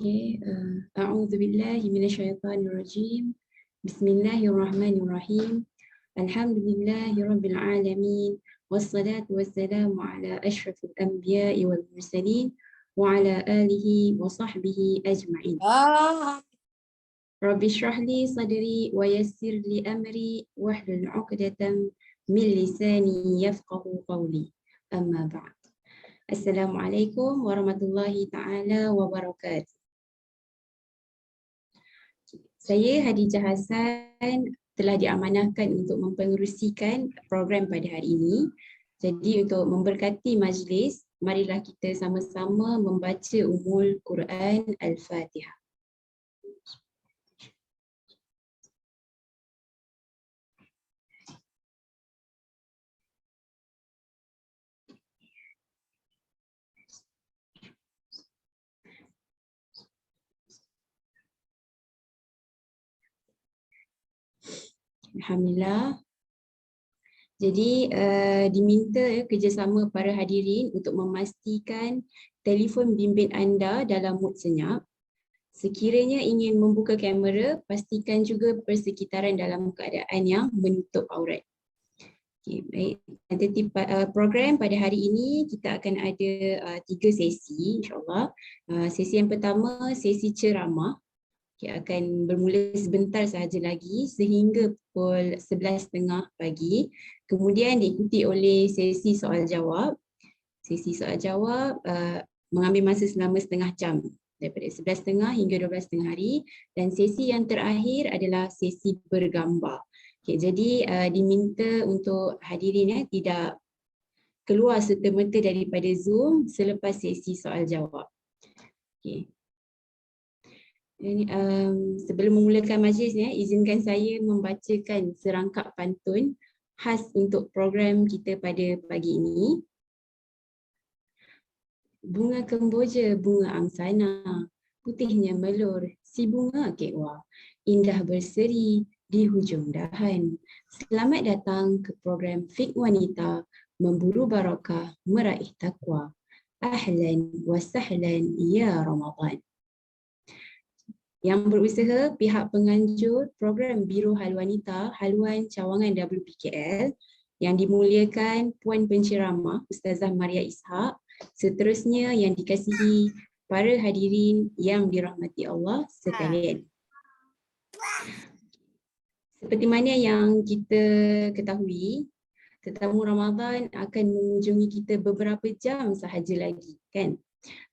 A'udzu billahi minasyaitonir rajim. Bismillahirrahmanirrahim. Alhamdulillahirabbil alamin. Wassalatu wassalamu ala asyrafil anbiya'i wal mursalin wa ala alihi wa sahbihi ajma'in. Rabbi shrah li sadri wa yassir li amri wahlul 'uqdatam min lisani yafqahu qawli. Amma ba'd. Assalamualaikum warahmatullahi taala wabarakatuh. Saya Hadijah Hassan telah diamanahkan untuk mempengerusikan program pada hari ini. Jadi untuk memberkati majlis, marilah kita sama-sama membaca Ummul Quran Al-Fatihah. Alhamdulillah. Jadi diminta kerjasama para hadirin untuk memastikan telefon bimbit anda dalam mood senyap. Sekiranya ingin membuka kamera, pastikan juga persekitaran dalam keadaan yang menutup aurat. Okay, baik. Program pada hari ini kita akan ada 3 sesi insyaAllah. Sesi yang pertama, sesi ceramah. Akan bermula sebentar sahaja lagi sehingga pukul 11.30 pagi. Kemudian diikuti oleh sesi soal jawab. Sesi soal jawab mengambil masa selama setengah jam daripada 11.30 hingga 12.30 hari. Dan sesi yang terakhir adalah sesi bergambar. Okay, jadi diminta untuk hadirin tidak keluar serta-merta daripada Zoom selepas sesi soal jawab. Okay. Sebelum memulakan majlis ni, izinkan saya membacakan serangkap pantun khas untuk program kita pada pagi ini. Bunga kemboja, bunga angsana, putihnya melur, si bunga kekwa, indah berseri di hujung dahan. Selamat datang ke program Fik Wanita, memburu barakah, meraih takwa. Ahlan wa sahlan ya Ramadan. Yang berusaha pihak penganjur program Biro Hal Wanita Haluan Cawangan WPKL yang dimuliakan Puan Penceramah Ustazah Maria Ishak, seterusnya yang dikasihi para hadirin yang dirahmati Allah sekalian. Seperti mana yang kita ketahui, tetamu Ramadan akan mengunjungi kita beberapa jam sahaja lagi, kan?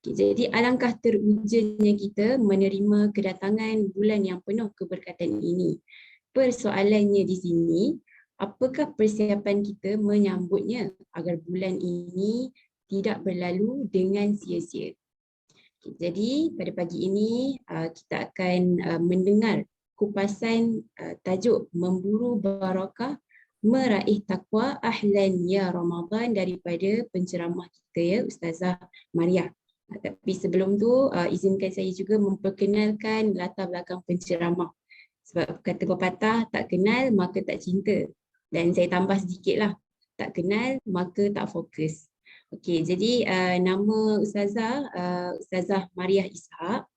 Okay, jadi alangkah terujanya kita menerima kedatangan bulan yang penuh keberkatan ini. Persoalannya di sini, apakah persiapan kita menyambutnya agar bulan ini tidak berlalu dengan sia-sia? Okay, jadi pada pagi ini kita akan mendengar kupasan tajuk memburu barakah, meraih takwa, ahlan ya Ramadan daripada penceramah kita ya Ustazah Maria. Tapi sebelum tu izinkan saya juga memperkenalkan latar belakang penceramah. Sebab kata pepatah, tak kenal maka tak cinta. Dan saya tambah sedikit lah, tak kenal maka tak fokus. Okey, jadi nama Ustazah Maria Ishak,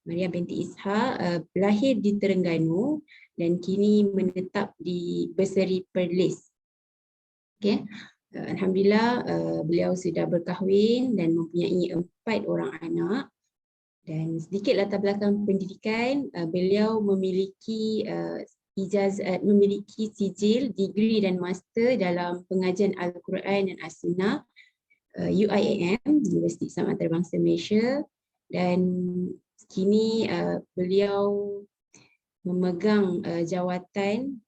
Maria binti Ishak, lahir di Terengganu dan kini menetap di Berseri Perlis. Okey. Alhamdulillah beliau sudah berkahwin dan mempunyai 4 orang anak. Dan sedikit latar belakang pendidikan, beliau memiliki memiliki sijil, degree dan master dalam pengajian Al-Quran dan As-Sunnah UIAM, Universiti Islam Antarabangsa Malaysia, dan kini beliau memegang jawatan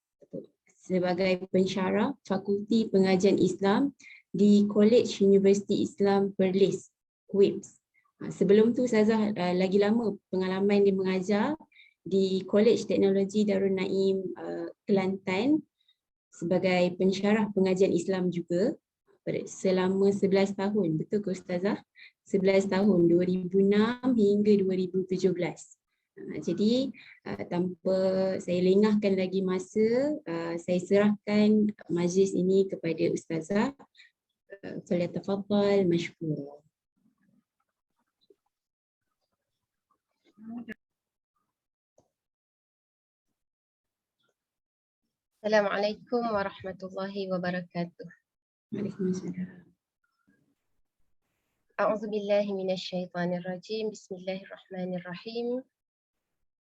sebagai pensyarah Fakulti Pengajian Islam di College Universiti Islam Perlis, UIPS. Sebelum tu Ustazah lagi lama pengalaman dia mengajar di College Teknologi Darul Naim Kelantan sebagai pensyarah pengajian Islam juga selama 11 tahun. Betul ke Ustazah? 11 tahun, 2006 hingga 2017. Jadi tanpa saya lengahkan lagi masa, saya serahkan majlis ini kepada Ustazah. Falyatafaddal mashkura. Assalamualaikum warahmatullahi wabarakatuh. Waalaikumsalam. A'udzubillahi minasyaitonirrajim. Bismillahirrahmanirrahim.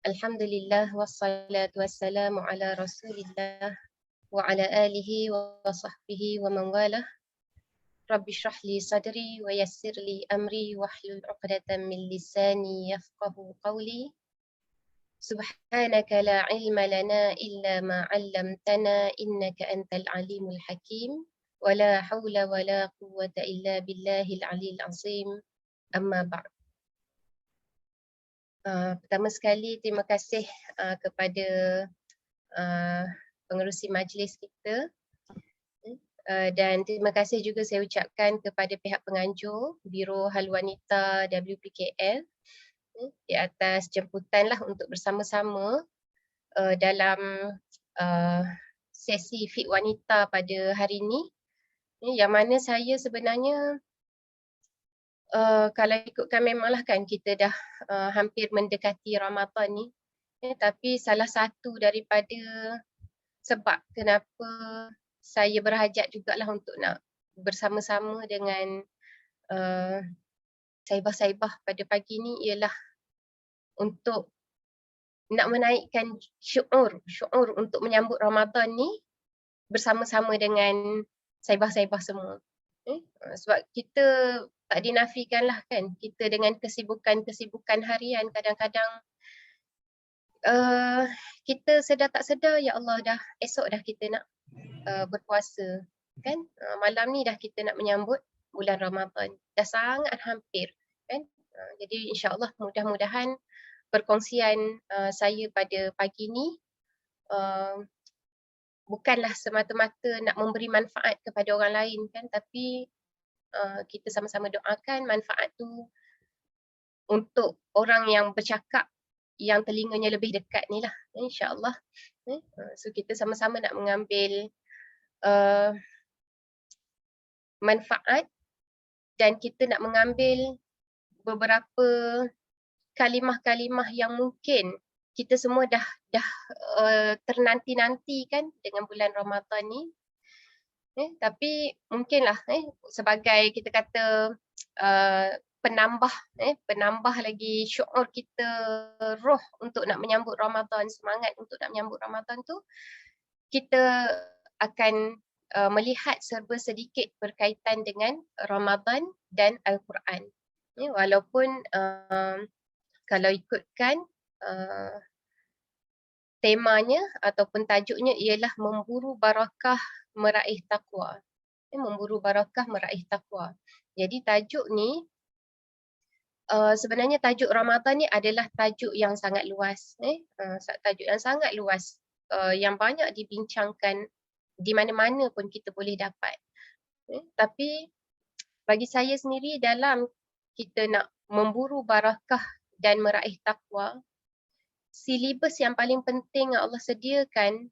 Alhamdulillah wassalatu wassalamu ala Rasulillah wa ala alihi wa sahbihi wa man walah. Rabbi shrah li sadri wa yassir li amri wahlul 'uqdatam min lisani yafqahu qawli. Subhanaka la ilma lana illa ma 'allamtana innaka antal alimul hakim. Wala haula wala quwwata illa billahil aliyil azim. Amma ba'd. Pertama sekali terima kasih kepada pengerusi majlis kita, dan terima kasih juga saya ucapkan kepada pihak penganjur Biro Hal Wanita WPKL di atas jemputanlah untuk bersama-sama dalam sesi Fit Wanita pada hari ini, yang mana saya sebenarnya kalau ikutkan memanglah kan kita dah hampir mendekati Ramadan ni, tapi salah satu daripada sebab kenapa saya berhajat jugalah untuk nak bersama-sama dengan saibah-saibah pada pagi ni ialah untuk nak menaikkan syuur untuk menyambut Ramadan ni bersama-sama dengan saibah-saibah semua. Sebab kita tak dinafikanlah kan, kita dengan kesibukan harian kadang-kadang kita sedar tak sedar, ya Allah dah esok dah kita nak berpuasa kan, malam ni dah kita nak menyambut bulan Ramadan, dah sangat hampir kan. Jadi insya-Allah mudah-mudahan perkongsian saya pada pagi ni bukanlah semata-mata nak memberi manfaat kepada orang lain kan, tapi kita sama-sama doakan manfaat tu untuk orang yang bercakap yang telinganya lebih dekat ni lah, insya-Allah. So kita sama-sama nak mengambil manfaat dan kita nak mengambil beberapa kalimah-kalimah yang mungkin kita semua dah ternanti-nanti kan dengan bulan Ramadan ni. Tapi mungkinlah sebagai kita kata penambah lagi syuur kita, roh untuk nak menyambut Ramadan, semangat untuk nak menyambut Ramadan tu, kita akan melihat serba sedikit berkaitan dengan Ramadan dan Al-Quran. Walaupun kalau ikutkan temanya ataupun tajuknya ialah memburu barakah meraih taqwa. Memburu barakah meraih taqwa. Jadi tajuk ni sebenarnya tajuk Ramadan ni adalah tajuk yang sangat luas, tajuk yang sangat luas, yang banyak dibincangkan di mana-mana pun kita boleh dapat. Tapi bagi saya sendiri, dalam kita nak memburu barakah dan meraih taqwa, silibus yang paling penting yang Allah sediakan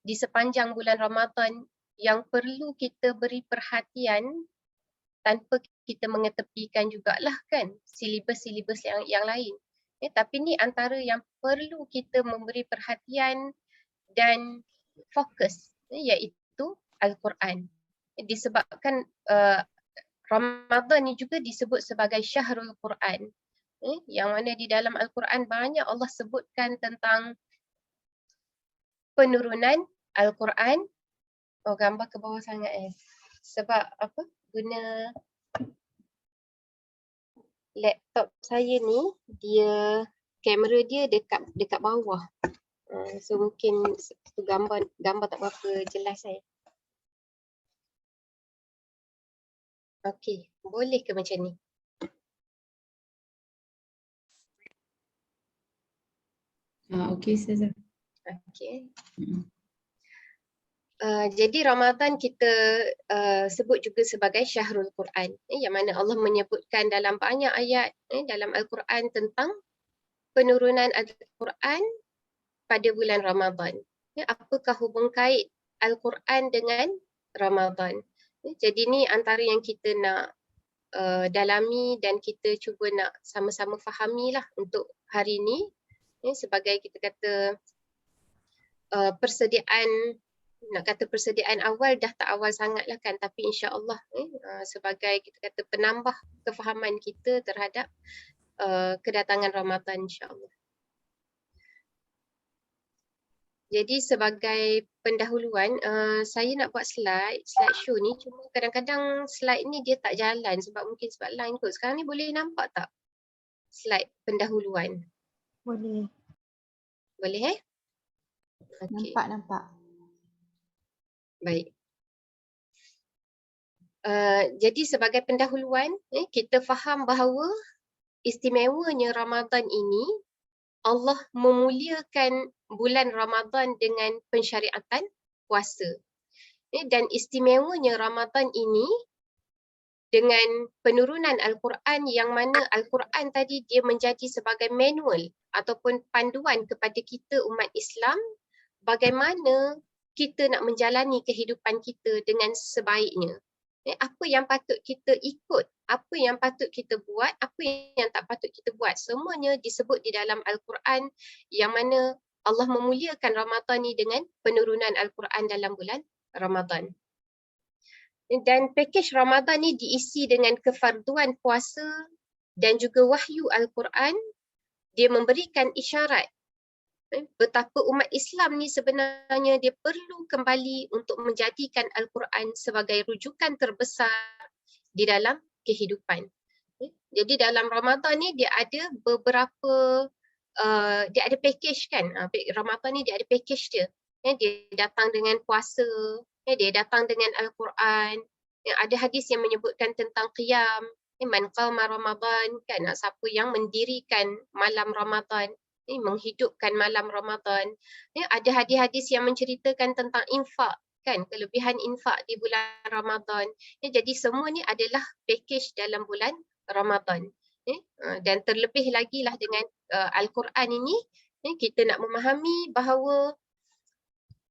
di sepanjang bulan Ramadan yang perlu kita beri perhatian tanpa kita mengetepikan jugalah kan silibus-silibus yang lain. Tapi ni antara yang perlu kita memberi perhatian dan fokus, iaitu Al-Quran. Disebabkan Ramadan ni juga disebut sebagai Syahrul Quran, yang mana di dalam Al-Quran banyak Allah sebutkan tentang penurunan Al-Quran. Gambar ke bawah sangat sebab apa, guna laptop saya ni, dia kamera dia dekat bawah, so mungkin gambar tak berapa jelas Okey, boleh ke macam ni? Okey Ustazah. Okey. Jadi Ramadan kita sebut juga sebagai Syahrul Quran, yang mana Allah menyebutkan dalam banyak ayat dalam Al-Quran tentang penurunan Al-Quran pada bulan Ramadan. Apakah hubung kait Al-Quran dengan Ramadan? Jadi ni antara yang kita nak dalami dan kita cuba nak sama-sama fahamilah untuk hari ini, sebagai kita kata persediaan, nak kata persediaan awal dah tak awal sangat lah kan, tapi insya-Allah sebagai kita kata penambah kefahaman kita terhadap kedatangan Ramadan insya-Allah. Jadi sebagai pendahuluan, saya nak buat slide show ni, cuma kadang-kadang slide ni dia tak jalan sebab mungkin sebab line kot. Sekarang ni boleh nampak tak slide pendahuluan? Boleh. Boleh Okay. Nampak. Baik. Jadi sebagai pendahuluan, kita faham bahawa istimewanya Ramadan ini, Allah memuliakan bulan Ramadan dengan pensyariatan puasa. Dan istimewanya Ramadan ini dengan penurunan Al-Quran, yang mana Al-Quran tadi dia menjadi sebagai manual ataupun panduan kepada kita umat Islam bagaimana kita nak menjalani kehidupan kita dengan sebaiknya. Apa yang patut kita ikut, apa yang patut kita buat, apa yang tak patut kita buat. Semuanya disebut di dalam Al-Quran, yang mana Allah memuliakan Ramadan ni dengan penurunan Al-Quran dalam bulan Ramadan. Dan pakej Ramadan ni diisi dengan kefarduan puasa dan juga wahyu Al-Quran. Dia memberikan isyarat betapa umat Islam ni sebenarnya dia perlu kembali untuk menjadikan Al-Quran sebagai rujukan terbesar di dalam kehidupan. Jadi dalam Ramadan ni dia ada beberapa, dia ada package kan, Ramadan ni dia ada package dia. Dia datang dengan puasa, dia datang dengan Al-Quran, ada hadis yang menyebutkan tentang qiyam, man qama Ramadan kan, siapa yang mendirikan malam Ramadan, menghidupkan malam Ramadan. Ada hadis-hadis yang menceritakan tentang infak kan, kelebihan infak di bulan Ramadan. Jadi semua ni adalah package dalam bulan Ramadan. Dan terlebih lagi lah dengan Al-Quran ini, kita nak memahami bahawa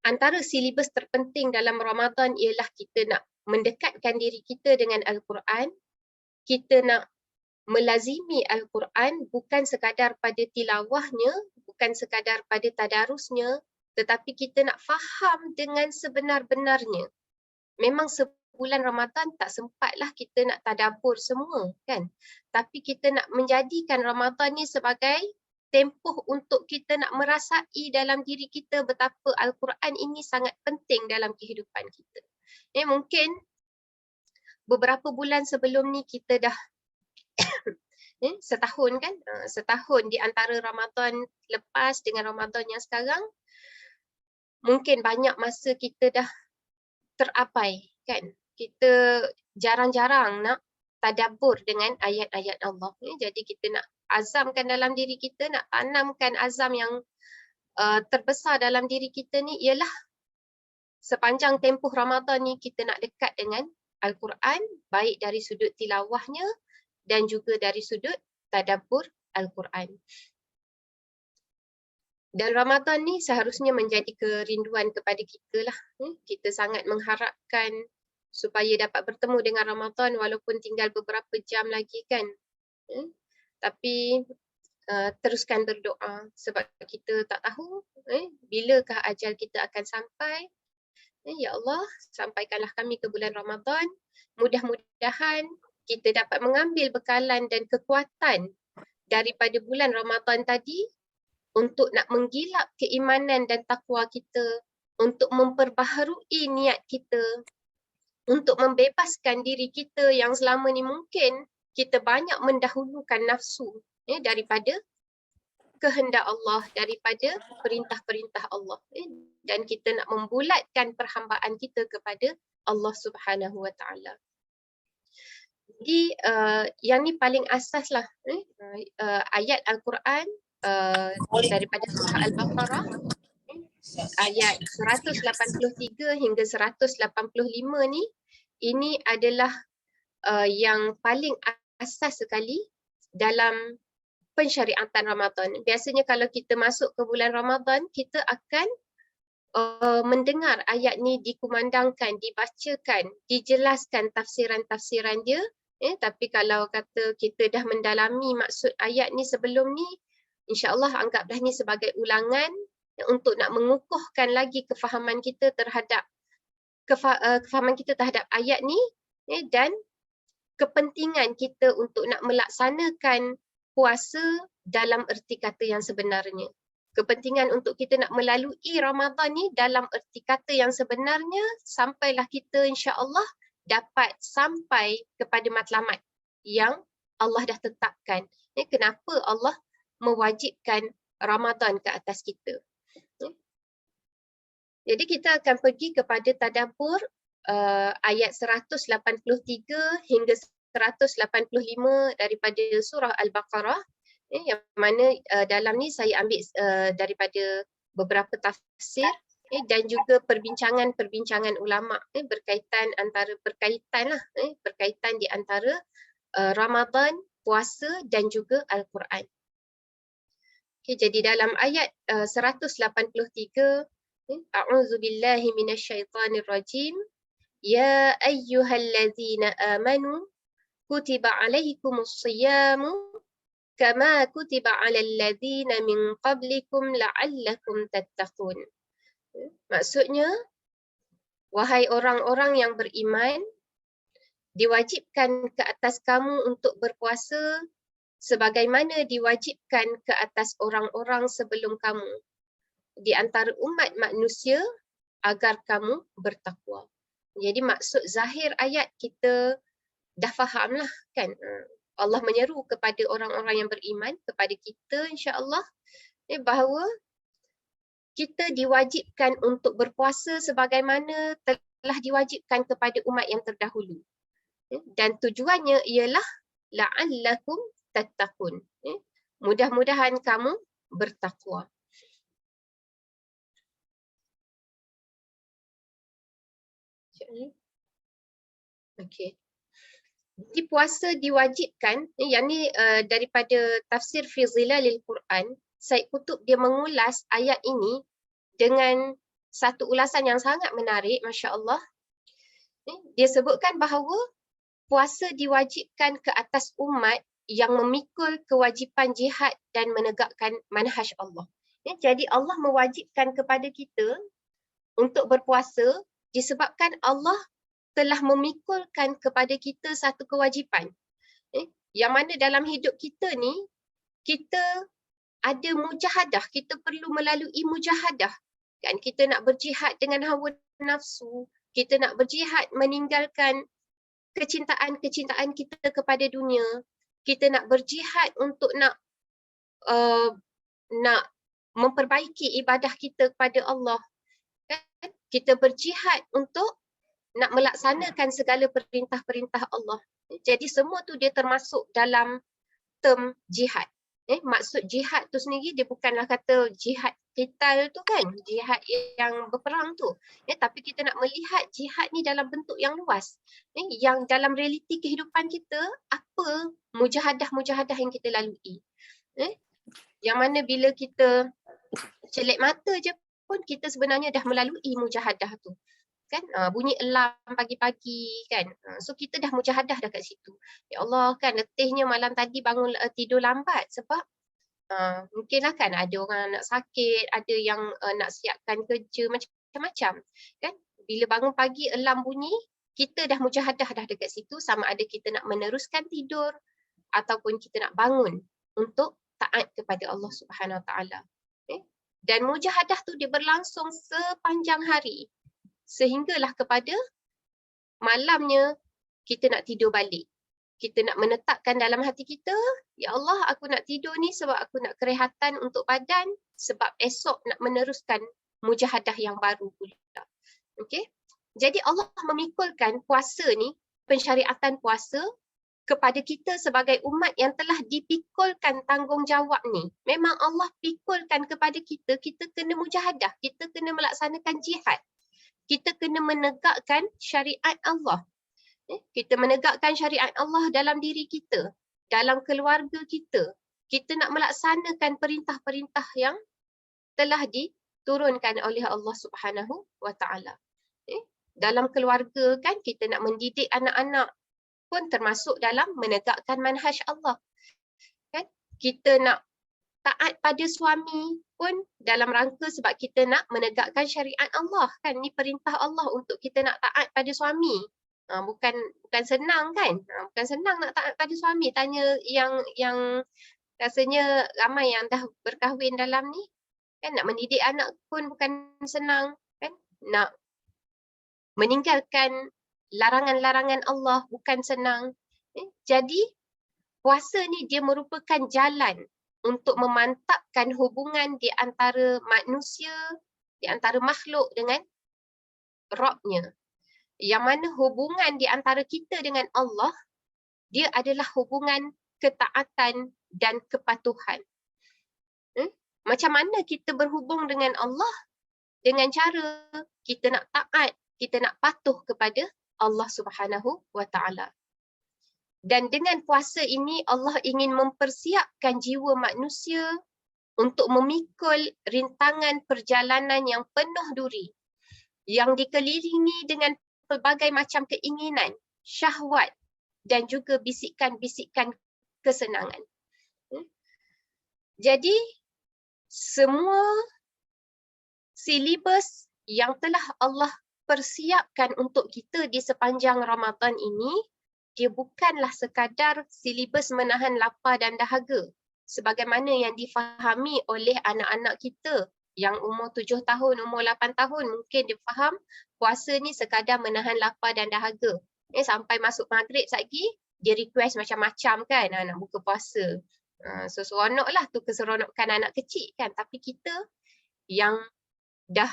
antara silibus terpenting dalam Ramadan ialah kita nak mendekatkan diri kita dengan Al-Quran. Kita nak melazimi Al-Quran bukan sekadar pada tilawahnya, bukan sekadar pada tadarusnya, tetapi kita nak faham dengan sebenar-benarnya. Memang sebulan Ramadan tak sempatlah kita nak tadabbur semua kan. Tapi kita nak menjadikan Ramadan ni sebagai tempoh untuk kita nak merasai dalam diri kita betapa Al-Quran ini sangat penting dalam kehidupan kita. Mungkin beberapa bulan sebelum ni kita dah setahun kan, setahun di antara Ramadan lepas dengan Ramadan yang sekarang, mungkin banyak masa kita dah terabai kan. Kita jarang-jarang nak tadabbur dengan ayat-ayat Allah. Jadi kita nak azamkan dalam diri kita, nak tanamkan azam yang terbesar dalam diri kita ni ialah sepanjang tempoh Ramadan ni kita nak dekat dengan Al-Quran, baik dari sudut tilawahnya dan juga dari sudut tadabbur Al-Quran. Dan Ramadan ni seharusnya menjadi kerinduan kepada kita lah. Kita sangat mengharapkan supaya dapat bertemu dengan Ramadan walaupun tinggal beberapa jam lagi kan. Tapi teruskan berdoa sebab kita tak tahu bilakah ajal kita akan sampai. Ya Allah, sampaikanlah kami ke bulan Ramadan. Mudah-mudahan kita dapat mengambil bekalan dan kekuatan daripada bulan Ramadan tadi untuk nak menggilap keimanan dan takwa kita, untuk memperbaharui niat kita, untuk membebaskan diri kita yang selama ni mungkin kita banyak mendahulukan nafsu daripada kehendak Allah, daripada perintah-perintah Allah. Dan kita nak membulatkan perhambaan kita kepada Allah Subhanahu Wa Taala. Jadi yang ni paling asas lah, ayat Al-Quran daripada surah Al-Baqarah ayat 183 hingga 185 ni, ini adalah yang paling asas sekali dalam pensyariatan Ramadan. Biasanya kalau kita masuk ke bulan Ramadan, kita akan mendengar ayat ni dikumandangkan, dibacakan, dijelaskan tafsiran-tafsiran dia Tapi kalau kata kita dah mendalami maksud ayat ni sebelum ni, insya-Allah anggaplah ni sebagai ulangan untuk nak mengukuhkan lagi kefahaman kita terhadap kefahaman kita terhadap ayat ni, dan kepentingan kita untuk nak melaksanakan puasa dalam erti kata yang sebenarnya. Kepentingan untuk kita nak melalui Ramadan ni dalam erti kata yang sebenarnya, sampailah kita insya-Allah dapat sampai kepada matlamat yang Allah dah tetapkan. Kenapa Allah mewajibkan Ramadan ke atas kita. Jadi kita akan pergi kepada tadabbur ayat 183 hingga 185 daripada surah Al-Baqarah, yang mana dalam ni saya ambil daripada beberapa tafsir dan juga perbincangan ulama berkaitan di antara Ramadan, puasa dan juga Al-Quran. Jadi dalam ayat 183, A'udzu billahi minasyaitonir rajim. Ya ayyuhallazina amanu kutiba alaikumus shiyamu kama kutiba alal ladzina min qablikum la'allakum tattaqun. Maksudnya, wahai orang-orang yang beriman, diwajibkan ke atas kamu untuk berpuasa sebagaimana diwajibkan ke atas orang-orang sebelum kamu di antara umat manusia agar kamu bertakwa. Jadi maksud zahir ayat kita dah faham lah kan. Allah menyeru kepada orang-orang yang beriman, kepada kita insya-Allah, bahawa kita diwajibkan untuk berpuasa sebagaimana telah diwajibkan kepada umat yang terdahulu. Dan tujuannya ialah la'allakum tattaqun. Mudah-mudahan kamu bertakwa. Okey. Jadi puasa diwajibkan, yang ni daripada tafsir fi zilalil Quran, Said Qutb dia mengulas ayat ini dengan satu ulasan yang sangat menarik, masya-Allah. Dia sebutkan bahawa puasa diwajibkan ke atas umat yang memikul kewajipan jihad dan menegakkan manhaj Allah. Jadi Allah mewajibkan kepada kita untuk berpuasa disebabkan Allah telah memikulkan kepada kita satu kewajipan. Yang mana dalam hidup kita ni, kita ada mujahadah, kita perlu melalui mujahadah. Kan kita nak berjihad dengan hawa nafsu, kita nak berjihad meninggalkan kecintaan-kecintaan kita kepada dunia, kita nak berjihad untuk nak memperbaiki ibadah kita kepada Allah. Kan? Kita berjihad untuk nak melaksanakan segala perintah-perintah Allah. Jadi semua tu dia termasuk dalam term jihad. Maksud jihad tu sendiri dia bukanlah kata jihad qital tu kan, jihad yang berperang tu. Tapi kita nak melihat jihad ni dalam bentuk yang luas. Yang dalam realiti kehidupan kita, apa mujahadah-mujahadah yang kita lalui. Yang mana bila kita celik mata je pun kita sebenarnya dah melalui mujahadah tu. Kan bunyi alarm pagi-pagi kan, so kita dah mujahadah dah kat situ. Ya Allah kan, letihnya malam tadi bangun tidur lambat sebab mungkinlah kan ada orang nak sakit, ada yang nak siapkan kerja, macam-macam kan. Bila bangun pagi alarm bunyi, kita dah mujahadah dah dekat situ, sama ada kita nak meneruskan tidur ataupun kita nak bangun untuk taat kepada Allah Subhanahu Wa Taala. Dan mujahadah tu dia berlangsung sepanjang hari. Sehinggalah kepada malamnya kita nak tidur balik. Kita nak menetapkan dalam hati kita, ya Allah aku nak tidur ni sebab aku nak kerehatan untuk badan, sebab esok nak meneruskan mujahadah yang baru pula. Okey? Jadi Allah memikulkan puasa ni, pensyariatan puasa kepada kita sebagai umat yang telah dipikulkan tanggungjawab ni. Memang Allah pikulkan kepada kita, kita kena mujahadah, kita kena melaksanakan jihad. Kita kena menegakkan syariat Allah. Kita menegakkan syariat Allah dalam diri kita, dalam keluarga kita. Kita nak melaksanakan perintah-perintah yang telah diturunkan oleh Allah Subhanahu Wa Taala. Dalam keluarga kan kita nak mendidik anak-anak pun termasuk dalam menegakkan manhaj Allah. Kan? Kita nak taat pada suami pun dalam rangka sebab kita nak menegakkan syariat Allah, kan? Ni perintah Allah untuk kita nak taat pada suami. Bukan senang, kan? Bukan senang nak taat pada suami. Tanya yang rasanya ramai yang dah berkahwin dalam ni, kan? Nak mendidik anak pun bukan senang, kan? Nak meninggalkan larangan-larangan Allah bukan senang. Jadi puasa ni dia merupakan jalan untuk memantapkan hubungan di antara manusia, di antara makhluk dengan Rabb-nya. Yang mana hubungan di antara kita dengan Allah, dia adalah hubungan ketaatan dan kepatuhan. Macam mana kita berhubung dengan Allah? Dengan cara kita nak taat, kita nak patuh kepada Allah Subhanahu wa Ta'ala. Dan dengan puasa ini Allah ingin mempersiapkan jiwa manusia untuk memikul rintangan perjalanan yang penuh duri, yang dikelilingi dengan pelbagai macam keinginan, syahwat dan juga bisikan-bisikan kesenangan. Jadi semua silibus yang telah Allah persiapkan untuk kita di sepanjang Ramadan ini, dia bukanlah sekadar silibus menahan lapar dan dahaga sebagaimana yang difahami oleh anak-anak kita yang umur 7 tahun, umur 8 tahun mungkin dia faham puasa ni sekadar menahan lapar dan dahaga. Sampai masuk maghrib lagi dia request macam-macam, kan, nak buka puasa. So seronoklah tu keseronokan anak kecil, kan. Tapi kita yang dah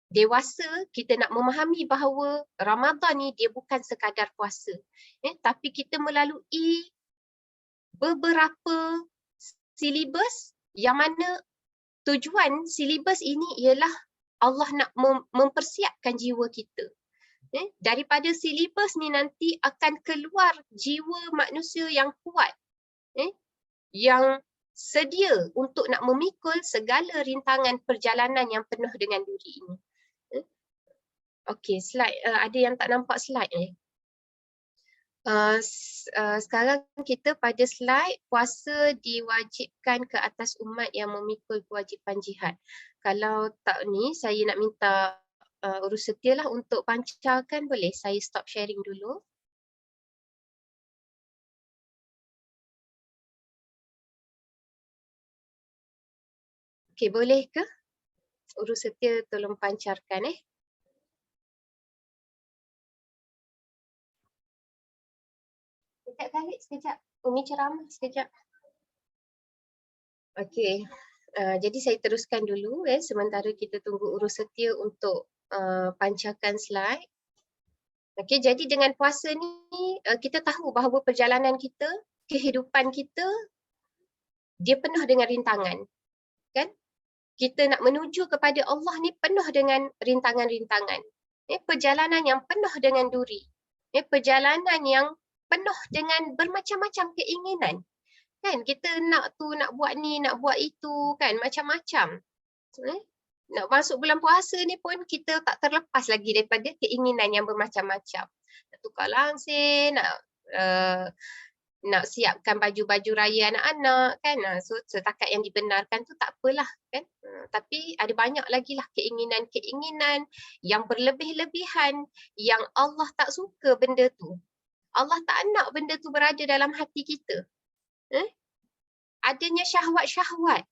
dewasa, kita nak memahami bahawa Ramadan ni dia bukan sekadar puasa. Tapi kita melalui beberapa silibus yang mana tujuan silibus ini ialah Allah nak mempersiapkan jiwa kita. Daripada silibus ni nanti akan keluar jiwa manusia yang kuat, yang sedia untuk nak memikul segala rintangan perjalanan yang penuh dengan duri ini. Okey, slide. Ada yang tak nampak slide ni? Sekarang kita pada slide puasa diwajibkan ke atas umat yang memikul kewajipan jihad. Kalau tak ni, saya nak minta urus setia lah untuk pancarkan, boleh? Saya stop sharing dulu. Okey, boleh ke? Urus setia tolong pancarkan Sekejap Khalid, sekejap. Umi ceramah sekejap. Okey, jadi saya teruskan dulu sementara kita tunggu urus setia untuk pancarkan slide. Okey, jadi dengan puasa ni kita tahu bahawa perjalanan kita, kehidupan kita dia penuh dengan rintangan, kan? Kita nak menuju kepada Allah ni penuh dengan rintangan-rintangan. Perjalanan yang penuh dengan duri. Perjalanan yang penuh dengan bermacam-macam keinginan. Kan, kita nak tu, nak buat ni, nak buat itu, kan, macam-macam. Nak masuk bulan puasa ni pun kita tak terlepas lagi daripada keinginan yang bermacam-macam. Nak tukar langsir, nak siapkan baju-baju raya anak-anak, kan. So setakat yang dibenarkan tu tak apalah, kan. Tapi ada banyak lagi lah keinginan-keinginan yang berlebih-lebihan yang Allah tak suka benda tu. Allah tak nak benda tu berada dalam hati kita. Adanya syahwat-syahwat.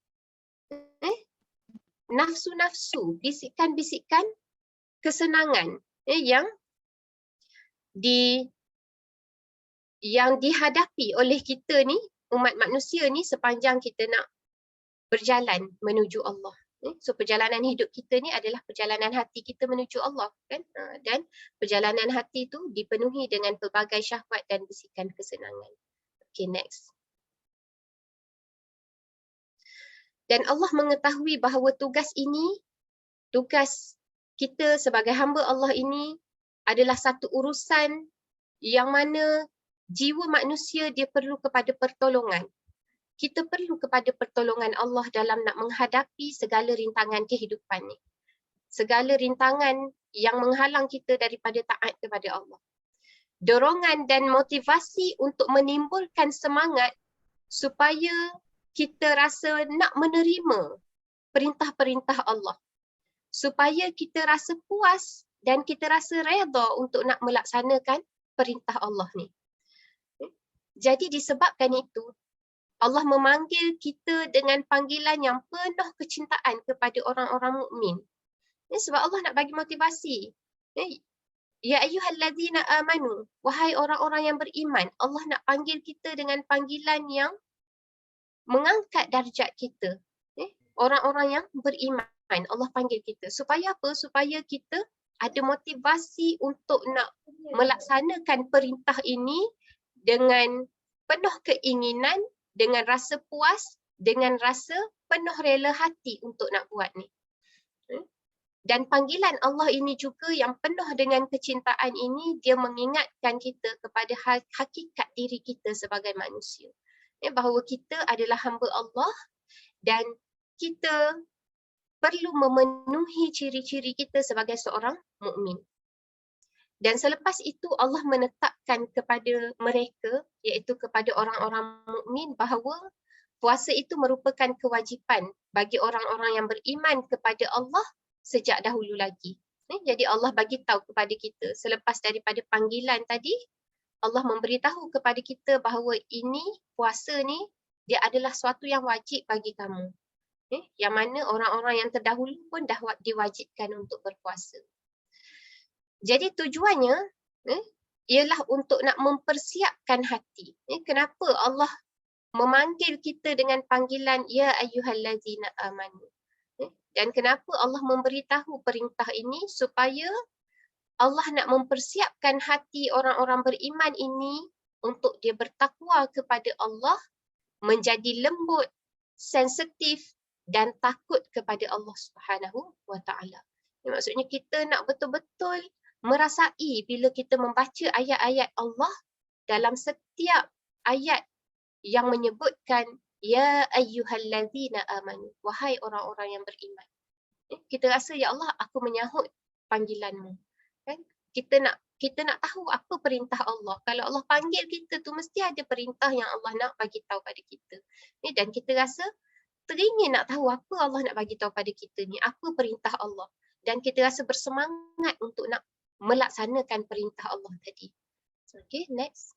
Nafsu-nafsu, bisikan-bisikan kesenangan yang dihadapi oleh kita ni, umat manusia ni, sepanjang kita nak berjalan menuju Allah. So perjalanan hidup kita ni adalah perjalanan hati kita menuju Allah, kan? Dan perjalanan hati tu dipenuhi dengan pelbagai syahwat dan bisikan kesenangan. Okay, next. Dan Allah mengetahui bahawa tugas ini, tugas kita sebagai hamba Allah ini adalah satu urusan yang mana jiwa manusia dia perlu kepada pertolongan. Kita perlu kepada pertolongan Allah dalam nak menghadapi segala rintangan kehidupan ni. Segala rintangan yang menghalang kita daripada taat kepada Allah. dorongan dan motivasi untuk menimbulkan semangat supaya kita rasa nak menerima perintah-perintah Allah. Supaya kita rasa puas dan kita rasa redha untuk nak melaksanakan perintah Allah ni. Jadi disebabkan itu, Allah memanggil kita dengan panggilan yang penuh kecintaan kepada orang-orang mukmin. Sebab Allah nak bagi motivasi. Ya ayyuhallazina amanu, wahai orang-orang yang beriman. Allah nak panggil kita dengan panggilan yang mengangkat darjat kita. Orang-orang yang beriman, Allah panggil kita. Supaya apa? Supaya kita ada motivasi untuk nak melaksanakan perintah ini dengan penuh keinginan, dengan rasa puas, dengan rasa penuh rela hati untuk nak buat ni. Dan panggilan Allah ini juga yang penuh dengan kecintaan ini, dia mengingatkan kita kepada hakikat diri kita sebagai manusia. Bahawa kita adalah hamba Allah dan kita perlu memenuhi ciri-ciri kita sebagai seorang mukmin. Dan selepas itu Allah menetapkan kepada mereka, iaitu kepada orang-orang mukmin, bahawa puasa itu merupakan kewajipan bagi orang-orang yang beriman kepada Allah sejak dahulu lagi. Jadi Allah bagi tahu kepada kita selepas daripada panggilan tadi, Allah memberitahu kepada kita bahawa ini puasa ni dia adalah suatu yang wajib bagi kamu. Yang mana orang-orang yang terdahulu pun dah diwajibkan untuk berpuasa. Jadi tujuannya ialah untuk nak mempersiapkan hati. Kenapa Allah memanggil kita dengan panggilan ya ayyuhallazina amanu? Dan kenapa Allah memberitahu perintah ini? Supaya Allah nak mempersiapkan hati orang-orang beriman ini untuk dia bertakwa kepada Allah, menjadi lembut, sensitif dan takut kepada Allah Subhanahu wa taala. Maksudnya kita nak betul-betul merasai bila kita membaca ayat-ayat Allah, dalam setiap ayat yang menyebutkan ya ayyuhallazina amanu, wahai orang-orang yang beriman. Kita rasa ya Allah, aku menyahut panggilanmu. Kan? Kita nak tahu apa perintah Allah. Kalau Allah panggil kita tu mesti ada perintah yang Allah nak bagi tahu pada kita. Dan kita rasa teringin nak tahu apa Allah nak bagi tahu pada kita ni, apa perintah Allah. Dan kita rasa bersemangat untuk nak melaksanakan perintah Allah tadi. Okay, next.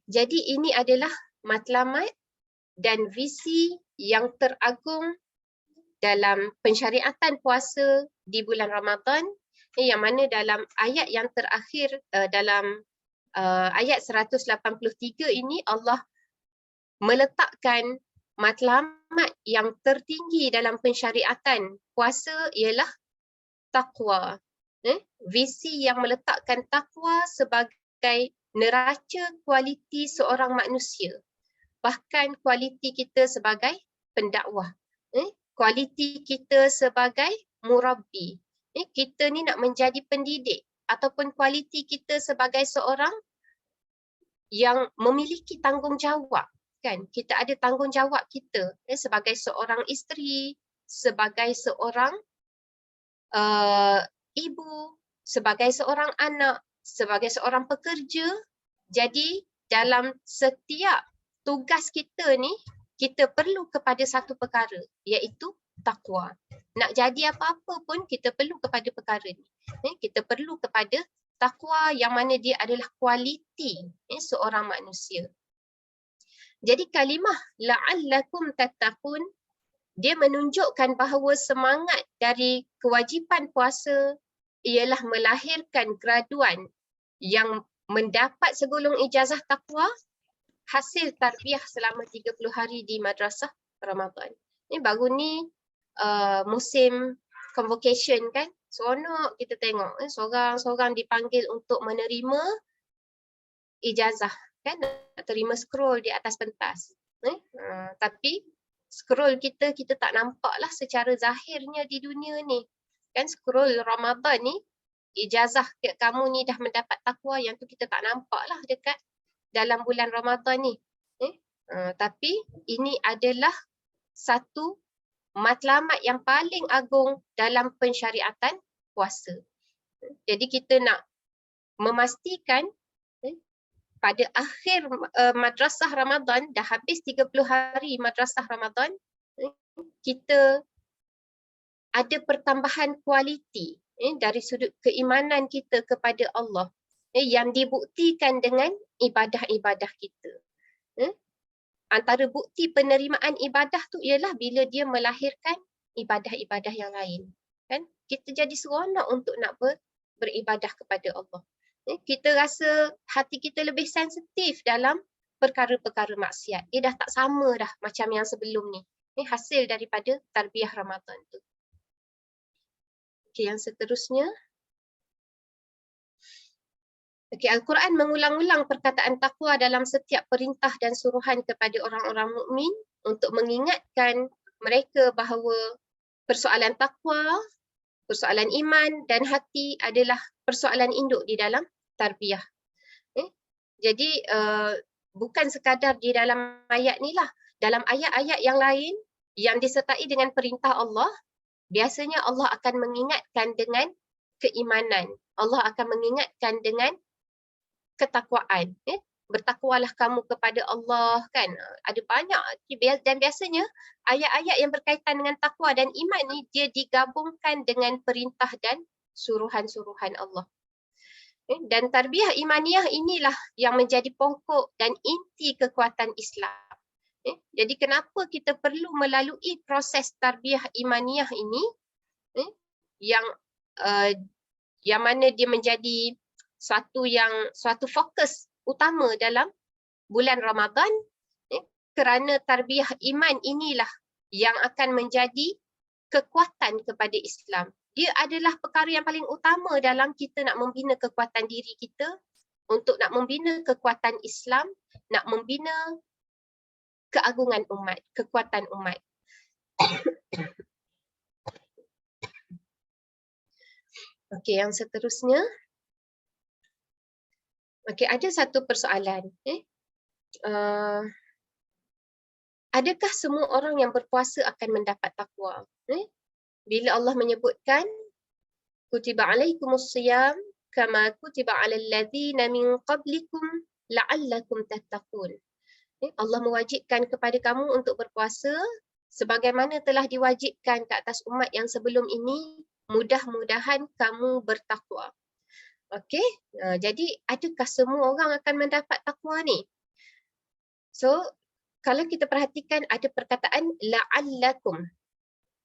Jadi ini adalah matlamat dan visi yang teragung dalam pensyariatan puasa di bulan Ramadan, yang mana dalam ayat yang terakhir dalam ayat 183 ini Allah meletakkan matlamat yang tertinggi dalam pensyariatan puasa ialah takwa. Visi yang meletakkan takwa sebagai neraca kualiti seorang manusia. Bahkan kualiti kita sebagai pendakwah. Kualiti kita sebagai murabbi. Kita ni nak menjadi pendidik. Ataupun kualiti kita sebagai seorang yang memiliki tanggungjawab. Kan? Kita ada tanggungjawab kita sebagai seorang isteri, sebagai seorang ibu, sebagai seorang anak, sebagai seorang pekerja. Jadi dalam setiap tugas kita ni, kita perlu kepada satu perkara, iaitu takwa. Nak jadi apa-apa pun kita perlu kepada perkara ni. Kita perlu kepada takwa yang mana dia adalah kualiti seorang manusia. Jadi kalimah la'allakum tattaqun, dia menunjukkan bahawa semangat dari kewajipan puasa ialah melahirkan graduan yang mendapat segulung ijazah takwa hasil tarbiyah selama 30 hari di madrasah Ramadan. Ini baru ni musim convocation kan. Seronok kita tengok seorang-seorang dipanggil untuk menerima ijazah kan, nak terima scroll di atas pentas. Tapi scroll kita tak nampaklah secara zahirnya di dunia ni. Kan scroll Ramadan ni, ijazah kamu ni dah mendapat takwa, yang tu kita tak nampaklah dekat dalam bulan Ramadan ni. Tapi ini adalah satu matlamat yang paling agung dalam pensyariatan puasa. Jadi kita nak memastikan pada akhir madrasah Ramadan, dah habis 30 hari madrasah Ramadan, kita ada pertambahan kualiti dari sudut keimanan kita kepada Allah yang dibuktikan dengan ibadah-ibadah kita. Antara bukti penerimaan ibadah tu ialah bila dia melahirkan ibadah-ibadah yang lain. Kan? Kita jadi seronok untuk nak beribadah kepada Allah. Kita rasa hati kita lebih sensitif dalam perkara-perkara maksiat. Dia dah tak sama dah macam yang sebelum ni. Hasil daripada tarbiyah Ramadan tu. Okey, yang seterusnya. Okey, Al-Quran mengulang-ulang perkataan takwa dalam setiap perintah dan suruhan kepada orang-orang mukmin untuk mengingatkan mereka bahawa persoalan takwa, persoalan iman dan hati adalah persoalan induk di dalam tarbiyah. Jadi bukan sekadar di dalam ayat ni lah, dalam ayat-ayat yang lain yang disertai dengan perintah Allah, biasanya Allah akan mengingatkan dengan keimanan. Allah akan mengingatkan dengan ketakwaan. Bertakwalah kamu kepada Allah, kan. Ada banyak dan biasanya ayat-ayat yang berkaitan dengan takwa dan iman ni dia digabungkan dengan perintah dan suruhan-suruhan Allah. Dan tarbiyah imaniyah inilah yang menjadi pokok dan inti kekuatan Islam. Jadi kenapa kita perlu melalui proses tarbiyah imaniyah ini yang mana dia menjadi suatu fokus utama dalam bulan Ramadan, kerana tarbiyah iman inilah yang akan menjadi kekuatan kepada Islam. Dia adalah perkara yang paling utama dalam kita nak membina kekuatan diri kita, untuk nak membina kekuatan Islam, nak membina keagungan umat, kekuatan umat. Okey, yang seterusnya. Okey, ada satu persoalan. Adakah semua orang yang berpuasa akan mendapat takwa? Bila Allah menyebutkan kutiba alaikumus siyam kama kutiba alal ladzina min qablikum la'allakum tattaqun. Allah mewajibkan kepada kamu untuk berpuasa sebagaimana telah diwajibkan ke atas umat yang sebelum ini, mudah-mudahan kamu bertakwa. Okey, jadi adakah semua orang akan mendapat takwa ni? So, kalau kita perhatikan ada perkataan la'allakum.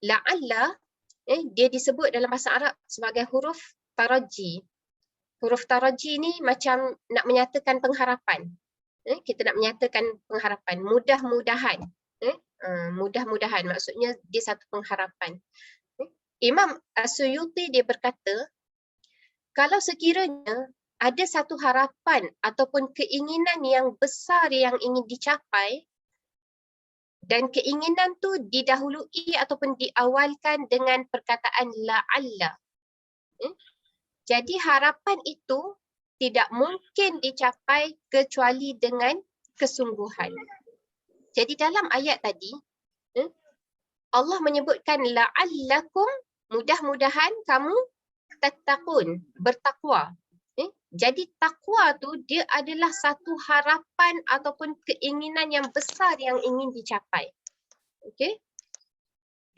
La'alla dia disebut dalam bahasa Arab sebagai huruf taraji. Huruf taraji ni macam nak menyatakan pengharapan. Kita nak menyatakan pengharapan. Mudah-mudahan. Mudah-mudahan maksudnya dia satu pengharapan. Imam As-Suyuti dia berkata, kalau sekiranya ada satu harapan ataupun keinginan yang besar yang ingin dicapai, dan keinginan tu didahului ataupun diawalkan dengan perkataan la'alla. Jadi harapan itu tidak mungkin dicapai kecuali dengan kesungguhan. Jadi dalam ayat tadi, Allah menyebutkan la'allakum, mudah-mudahan kamu tattaqun, bertakwa. Jadi takwa tu dia adalah satu harapan ataupun keinginan yang besar yang ingin dicapai. Okey?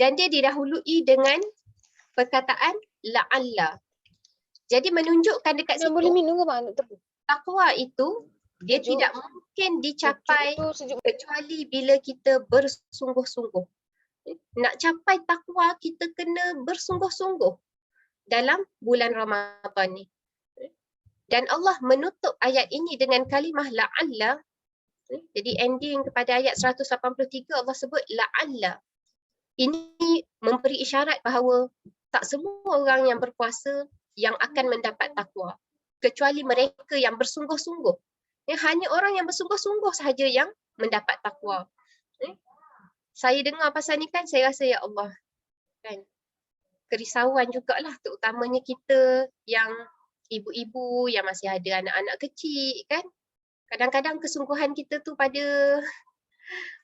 Dan dia didahului dengan perkataan la'alla. Jadi menunjukkan dekat situ boleh minum ke Mak? takwa itu dia Sejuk. tidak mungkin dicapai Sejuk. kecuali bila kita bersungguh-sungguh. Nak capai takwa kita kena bersungguh-sungguh dalam bulan Ramadan ni. Dan Allah menutup ayat ini dengan kalimah la'alla. Jadi ending kepada ayat 183 Allah sebut la'alla. Ini memberi isyarat bahawa tak semua orang yang berpuasa yang akan mendapat takwa, kecuali mereka yang bersungguh-sungguh. Hanya orang yang bersungguh-sungguh sahaja yang mendapat takwa. Saya dengar pasal ni kan, saya rasa ya Allah, kan, kerisauan jugalah, terutamanya kita yang ibu-ibu yang masih ada anak-anak kecil, kan. Kadang-kadang kesungguhan kita tu pada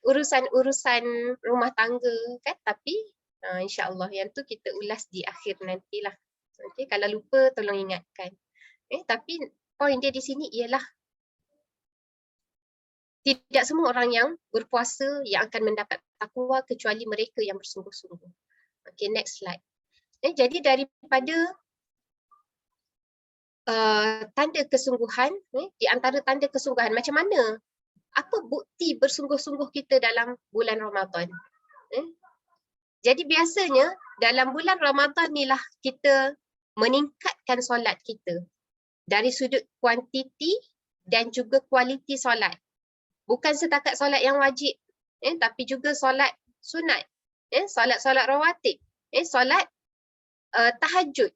urusan-urusan rumah tangga, kan, tapi InsyaAllah yang tu kita ulas di akhir nantilah. Okay, kalau lupa tolong ingatkan. Tapi poin dia di sini ialah tidak semua orang yang berpuasa yang akan mendapat takwa kecuali mereka yang bersungguh-sungguh. Okay, next slide. Jadi daripada tanda kesungguhan, di antara tanda kesungguhan macam mana? Apa bukti bersungguh-sungguh kita dalam bulan Ramadan? Jadi biasanya dalam bulan Ramadan ni lah kita meningkatkan solat kita dari sudut kuantiti dan juga kualiti solat. Bukan setakat solat yang wajib, tapi juga solat sunat, solat-solat rawatib, solat tahajud,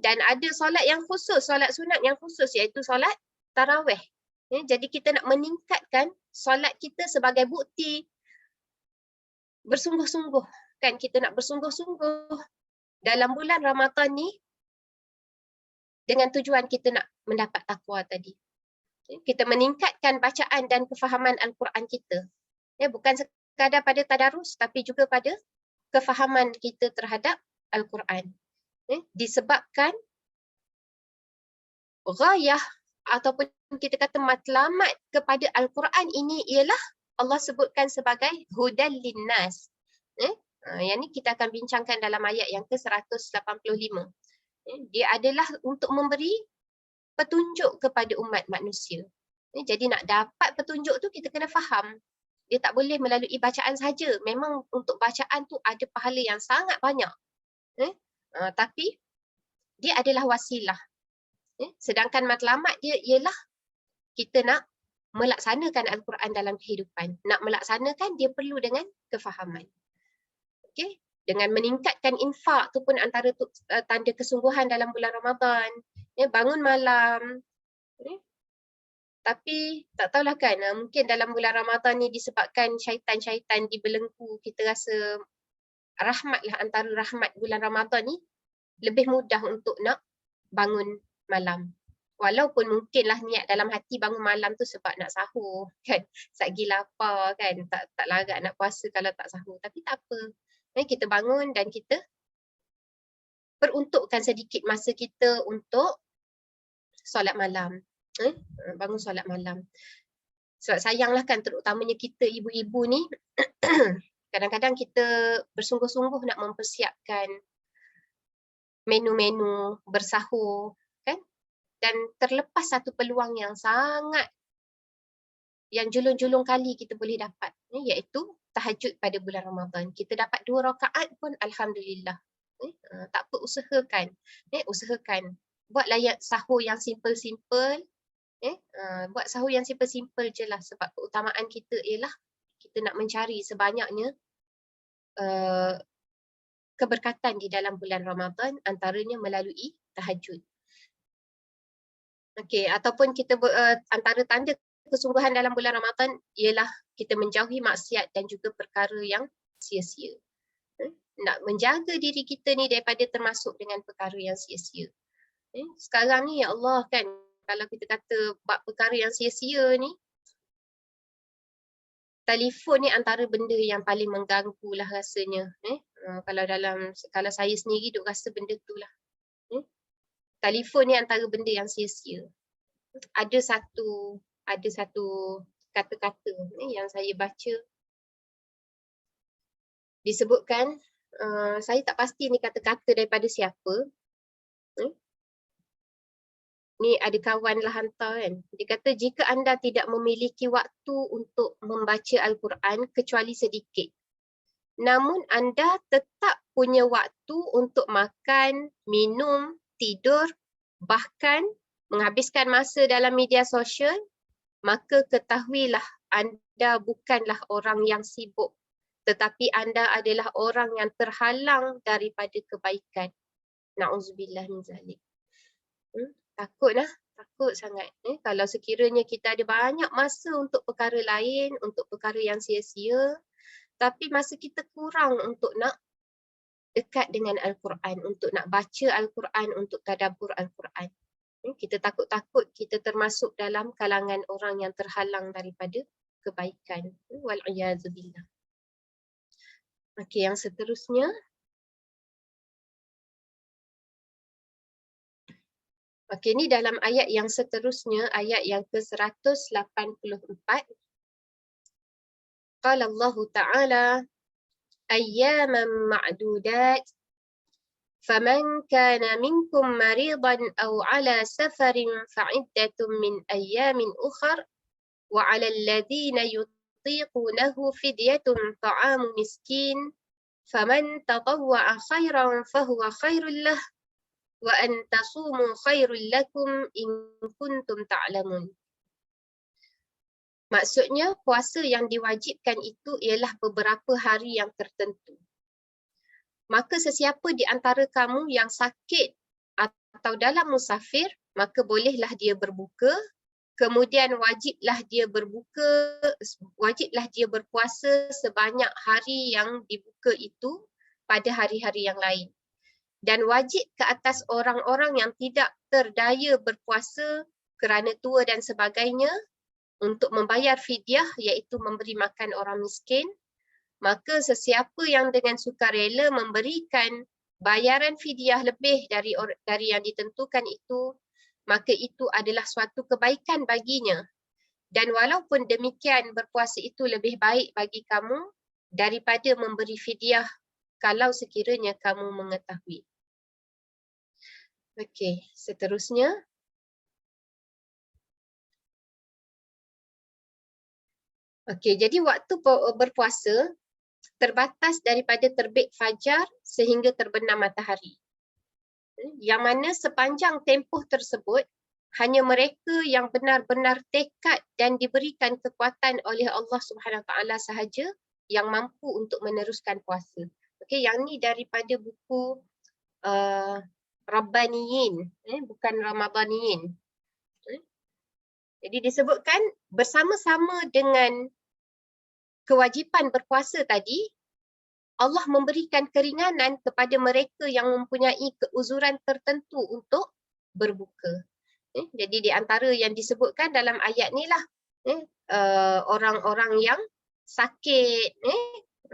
dan ada solat yang khusus, solat sunat yang khusus iaitu solat tarawih. Jadi kita nak meningkatkan solat kita sebagai bukti bersungguh-sungguh. Kan kita nak bersungguh-sungguh dalam bulan Ramadan ni dengan tujuan kita nak mendapat takwa tadi. Kita meningkatkan bacaan dan kefahaman Al-Quran kita. Bukan sekadar pada tadarus tapi juga pada kefahaman kita terhadap Al-Quran. Disebabkan ghayah ataupun kita kata matlamat kepada Al-Quran ini ialah Allah sebutkan sebagai hudan linnas. Yang ni kita akan bincangkan dalam ayat yang ke-185. Dia adalah untuk memberi petunjuk kepada umat manusia. Jadi nak dapat petunjuk tu kita kena faham. Dia tak boleh melalui bacaan saja. Memang untuk bacaan tu ada pahala yang sangat banyak. Tapi dia adalah wasilah. Sedangkan matlamat dia ialah kita nak melaksanakan Al-Quran dalam kehidupan. Nak melaksanakan dia perlu dengan kefahaman. Okay? Dengan meningkatkan infak tu pun antara tanda kesungguhan dalam bulan Ramadan. Bangun malam. Tapi tak tahulah kan, mungkin dalam bulan Ramadan ni disebabkan syaitan-syaitan dibelenggu, kita rasa rahmatlah antara rahmat bulan Ramadan ni lebih mudah untuk nak bangun malam. Walaupun mungkinlah niat dalam hati bangun malam tu sebab nak sahur kan, sagi lapar kan, tak larat nak puasa kalau tak sahur. Tapi tak apa. Kita bangun dan kita peruntukkan sedikit masa kita untuk solat malam. Bangun solat malam. Sebab sayanglah kan terutamanya kita ibu-ibu ni kadang-kadang kita bersungguh-sungguh nak mempersiapkan menu-menu bersahur kan, dan terlepas satu peluang yang sangat yang julung-julung kali kita boleh dapat, iaitu tahajud pada bulan Ramadan. Kita dapat 2 rakaat pun alhamdulillah. Tak apa, usahakan. Usahakan. Buatlah sahur yang simple-simple. Buat sahur yang simple-simple je lah, sebab keutamaan kita ialah kita nak mencari sebanyaknya keberkatan di dalam bulan Ramadan, antaranya melalui tahajud. Okey, ataupun kita antara tanda kesungguhan dalam bulan Ramadan ialah kita menjauhi maksiat dan juga perkara yang sia-sia. Nak menjaga diri kita ni daripada termasuk dengan perkara yang sia-sia. Sekarang ni ya Allah kan, kalau kita kata bab perkara yang sia-sia ni, telefon ni antara benda yang paling mengganggu lah rasanya. Kalau saya sendiri duk rasa benda tu lah. Telefon ni antara benda yang sia-sia. Ada satu kata-kata yang saya baca, disebutkan, saya tak pasti ni kata-kata daripada siapa. Ni ada kawan lah hantar kan. Dia kata jika anda tidak memiliki waktu untuk membaca Al-Quran kecuali sedikit, namun anda tetap punya waktu untuk makan, minum, tidur, bahkan menghabiskan masa dalam media sosial, maka ketahuilah anda bukanlah orang yang sibuk, tetapi anda adalah orang yang terhalang daripada kebaikan. Na'udzubillah min zalik. Takutlah, takut sangat. Kalau sekiranya kita ada banyak masa untuk perkara lain, untuk perkara yang sia-sia, tapi masa kita kurang untuk nak dekat dengan Al-Quran, untuk nak baca Al-Quran, untuk tadabbur Al-Quran. Kita takut-takut kita termasuk dalam kalangan orang yang terhalang daripada kebaikan. Wal'iyazubillah. Okey, yang seterusnya, Okey, ni dalam ayat yang seterusnya, ayat yang ke-184. Qala Allah Ta'ala ayyaman ma'dudat faman kana minkum maridan aw ala safarin fa'iddatun min ayyamin ukhar wa 'alal ladzina yutiqunahu fidyatun ta'amu miskin faman tatawwa'a khairan fahuwa khairul lah wa an tasumu khairul lakum in kuntum ta'lamun. Maksudnya puasa yang diwajibkan itu ialah beberapa hari yang tertentu. Maka sesiapa di antara kamu yang sakit atau dalam musafir, maka bolehlah dia berbuka. Kemudian wajiblah dia berpuasa sebanyak hari yang dibuka itu pada hari-hari yang lain. Dan wajib ke atas orang-orang yang tidak terdaya berpuasa kerana tua dan sebagainya untuk membayar fidyah, iaitu memberi makan orang miskin. Maka sesiapa yang dengan sukarela memberikan bayaran fidyah lebih dari yang ditentukan itu, maka itu adalah suatu kebaikan baginya. Dan walaupun demikian, berpuasa itu lebih baik bagi kamu daripada memberi fidyah kalau sekiranya kamu mengetahui. Okey, seterusnya. Okey, jadi waktu berpuasa terbatas daripada terbit fajar sehingga terbenam matahari. Yang mana sepanjang tempoh tersebut, hanya mereka yang benar-benar tekad dan diberikan kekuatan oleh Allah Subhanahu Wa Taala sahaja yang mampu untuk meneruskan puasa. Okey, yang ni daripada buku Rabbaniyin, bukan Ramadaniyin. Jadi disebutkan bersama-sama dengan kewajipan berpuasa tadi, Allah memberikan keringanan kepada mereka yang mempunyai keuzuran tertentu untuk berbuka. Jadi di antara yang disebutkan dalam ayat ni lah, orang-orang yang sakit,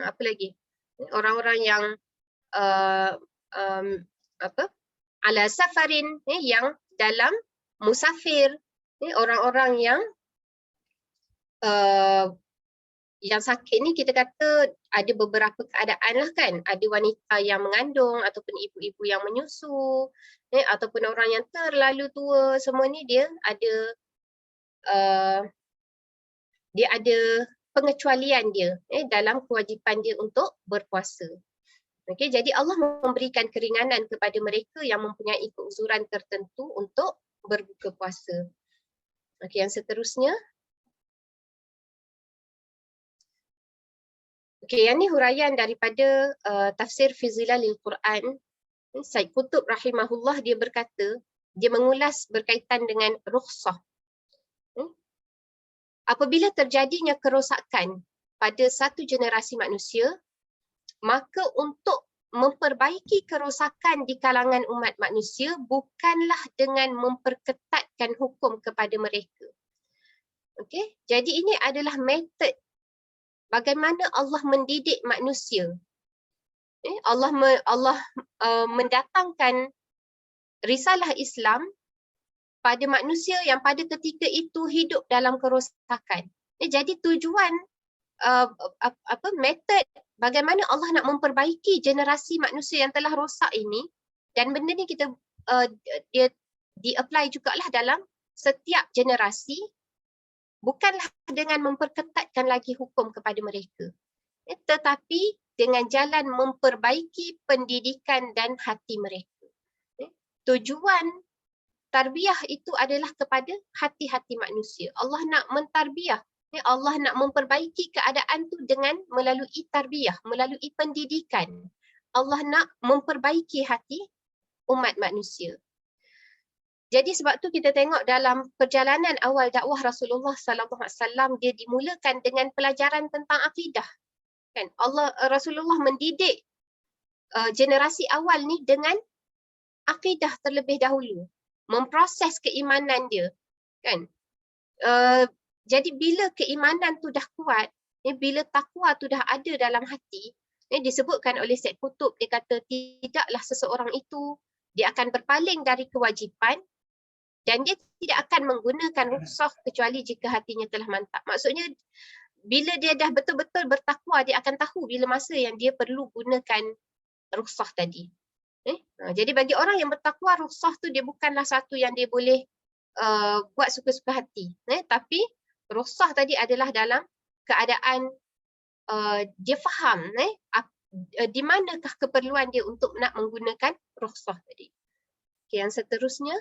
apa lagi? Orang-orang yang ala safarin, yang dalam musafir, orang-orang yang sakit ni kita kata ada beberapa keadaan lah kan. Ada wanita yang mengandung ataupun ibu-ibu yang menyusu, ataupun orang yang terlalu tua, semua ni dia ada pengecualian dia dalam kewajipan dia untuk berpuasa. Okey, jadi Allah memberikan keringanan kepada mereka yang mempunyai keuzuran tertentu untuk berbuka puasa. Okey, yang seterusnya. Okey, yang ni huraian daripada tafsir fi Zilalil Quran. Said Qutb rahimahullah, dia berkata, dia mengulas berkaitan dengan rukhsah. Apabila terjadinya kerosakan pada satu generasi manusia, maka untuk memperbaiki kerosakan di kalangan umat manusia bukanlah dengan memperketatkan hukum kepada mereka. Okey, jadi ini adalah metod bagaimana Allah mendidik manusia. Allah mendatangkan risalah Islam pada manusia yang pada ketika itu hidup dalam kerosakan. Jadi tujuan metod bagaimana Allah nak memperbaiki generasi manusia yang telah rosak ini, dan benda ni kita dia di-apply jugalah dalam setiap generasi, bukanlah dengan memperketatkan lagi hukum kepada mereka, tetapi dengan jalan memperbaiki pendidikan dan hati mereka. Tujuan tarbiyah itu adalah kepada hati-hati manusia. Allah nak mentarbiyah, Allah nak memperbaiki keadaan tu dengan melalui tarbiyah, melalui pendidikan. Allah nak memperbaiki hati umat manusia. Jadi sebab tu kita tengok dalam perjalanan awal dakwah Rasulullah sallallahu alaihi wasallam, dia dimulakan dengan pelajaran tentang akidah. Kan? Rasulullah mendidik generasi awal ni dengan akidah terlebih dahulu, memproses keimanan dia, kan? Jadi bila keimanan tu dah kuat, bila takwa tu dah ada dalam hati, disebutkan oleh Said Qutb, dia kata tidaklah seseorang itu dia akan berpaling dari kewajipan Dan dia tidak akan menggunakan rukhsah kecuali jika hatinya telah mantap. Maksudnya bila dia dah betul-betul bertakwa, dia akan tahu bila masa yang dia perlu gunakan rukhsah tadi. Jadi bagi orang yang bertakwa, rukhsah tu dia bukanlah satu yang dia boleh buat suka-suka hati. Tapi rukhsah tadi adalah dalam keadaan dia faham di manakah keperluan dia untuk nak menggunakan rukhsah tadi. Okay, yang seterusnya.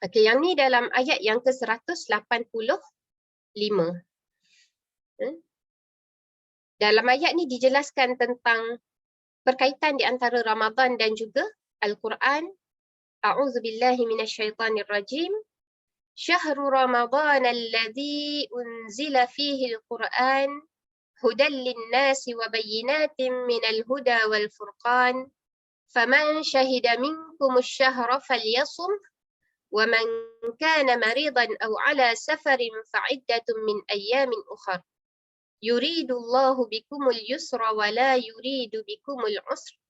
Okay, yang ni dalam ayat yang ke-185. Dalam ayat ni dijelaskan tentang berkaitan di antara Ramadan dan juga Al-Quran. A'udzubillahi minasyaitanirrajim. Syahrul Ramadan alladzi unzila fihi al-Quran hudan lin-nasi wa bayyinatin minal huda wal furqan. Faman syahida minkum asy-syahra falyasum wa man kana maridan aw ala safarin fa'iddatun min ayyamin ukhra. Yuridullahu bikumul yusra wa la yuridu bikumul usra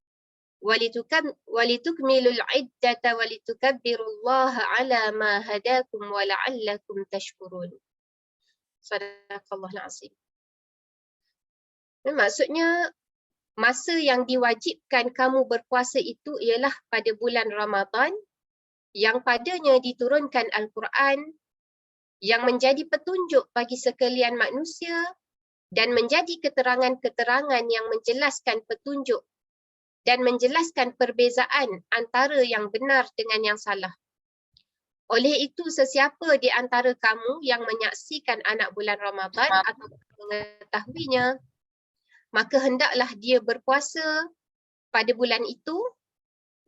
walitukmilul iddata walitukabbirullaha ala ma hadakum wa la'allakum tashkurun. Sadaqallahul azim. Maksudnya masa yang diwajibkan kamu berpuasa itu ialah pada bulan Ramadan yang padanya diturunkan Al-Quran yang menjadi petunjuk bagi sekalian manusia dan menjadi keterangan-keterangan yang menjelaskan petunjuk dan menjelaskan perbezaan antara yang benar dengan yang salah. Oleh itu, sesiapa di antara kamu yang menyaksikan anak bulan Ramadan atau mengetahuinya, maka hendaklah dia berpuasa pada bulan itu,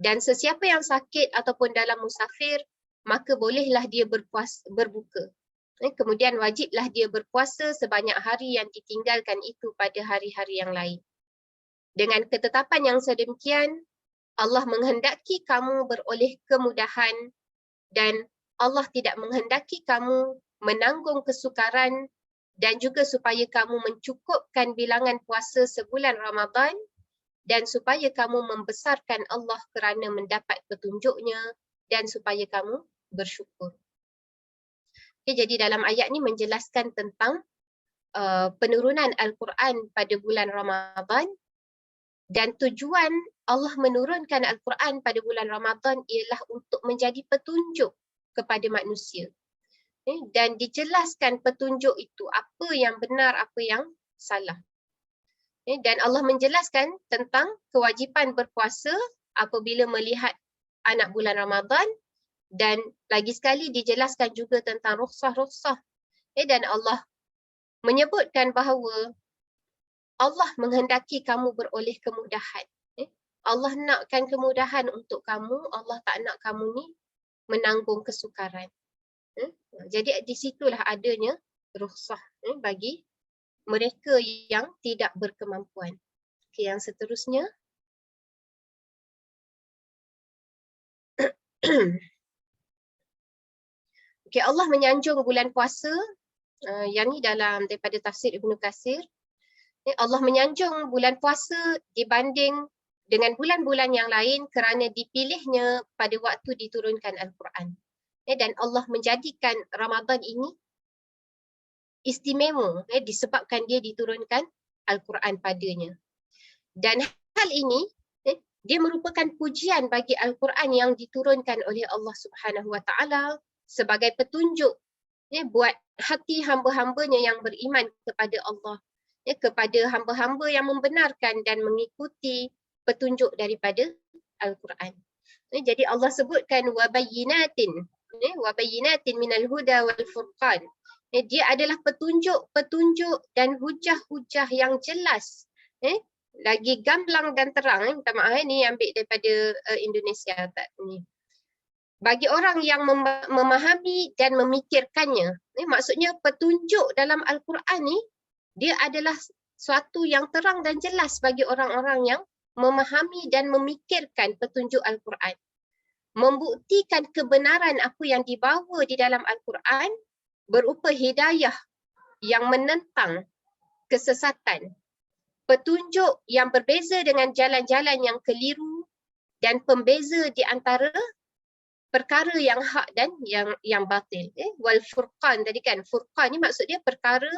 dan sesiapa yang sakit ataupun dalam musafir, maka bolehlah dia berbuka. Kemudian wajiblah dia berpuasa sebanyak hari yang ditinggalkan itu pada hari-hari yang lain. Dengan ketetapan yang sedemikian, Allah menghendaki kamu beroleh kemudahan dan Allah tidak menghendaki kamu menanggung kesukaran dan juga supaya kamu mencukupkan bilangan puasa sebulan Ramadan dan supaya kamu membesarkan Allah kerana mendapat petunjuknya dan supaya kamu bersyukur. Okay, jadi dalam ayat ni menjelaskan tentang penurunan Al-Quran pada bulan Ramadan. Dan tujuan Allah menurunkan Al-Quran pada bulan Ramadan ialah untuk menjadi petunjuk kepada manusia. Dan dijelaskan petunjuk itu, apa yang benar, apa yang salah. Dan Allah menjelaskan tentang kewajipan berpuasa apabila melihat anak bulan Ramadan. Dan lagi sekali dijelaskan juga tentang rukhsah-rukhsah. Dan Allah menyebutkan bahawa Allah menghendaki kamu beroleh kemudahan. Allah nakkan kemudahan untuk kamu, Allah tak nak kamu ni menanggung kesukaran. Jadi di situlah adanya rukhsah bagi mereka yang tidak berkemampuan. Okay, yang seterusnya. Okay, Allah menyanjung bulan puasa. Yang ni dalam daripada tafsir Ibnu Katsir. Allah menyanjung bulan puasa dibanding dengan bulan-bulan yang lain kerana dipilihnya pada waktu diturunkan Al-Quran. Dan Allah menjadikan Ramadan ini istimewa disebabkan dia diturunkan Al-Quran padanya. Dan hal ini dia merupakan pujian bagi Al-Quran yang diturunkan oleh Allah Subhanahu Wa Taala sebagai petunjuk buat hati hamba-hambanya yang beriman kepada Allah. Kepada hamba-hamba yang membenarkan dan mengikuti petunjuk daripada Al-Quran. Jadi Allah sebutkan wabayyinatin minal huda wal furqan. Dia adalah petunjuk dan hujah-hujah yang jelas. Lagi gamblang dan terang. Minta maaf ni ambil daripada Indonesia tak ni. Bagi orang yang memahami dan memikirkannya. Maksudnya petunjuk dalam Al-Quran ni dia adalah suatu yang terang dan jelas bagi orang-orang yang memahami dan memikirkan petunjuk Al-Quran. Membuktikan kebenaran apa yang dibawa di dalam Al-Quran berupa hidayah yang menentang kesesatan. petunjuk yang berbeza dengan jalan-jalan yang keliru dan pembeza di antara perkara yang hak dan yang batil. Wal furqan tadi kan, furqan ni maksud dia perkara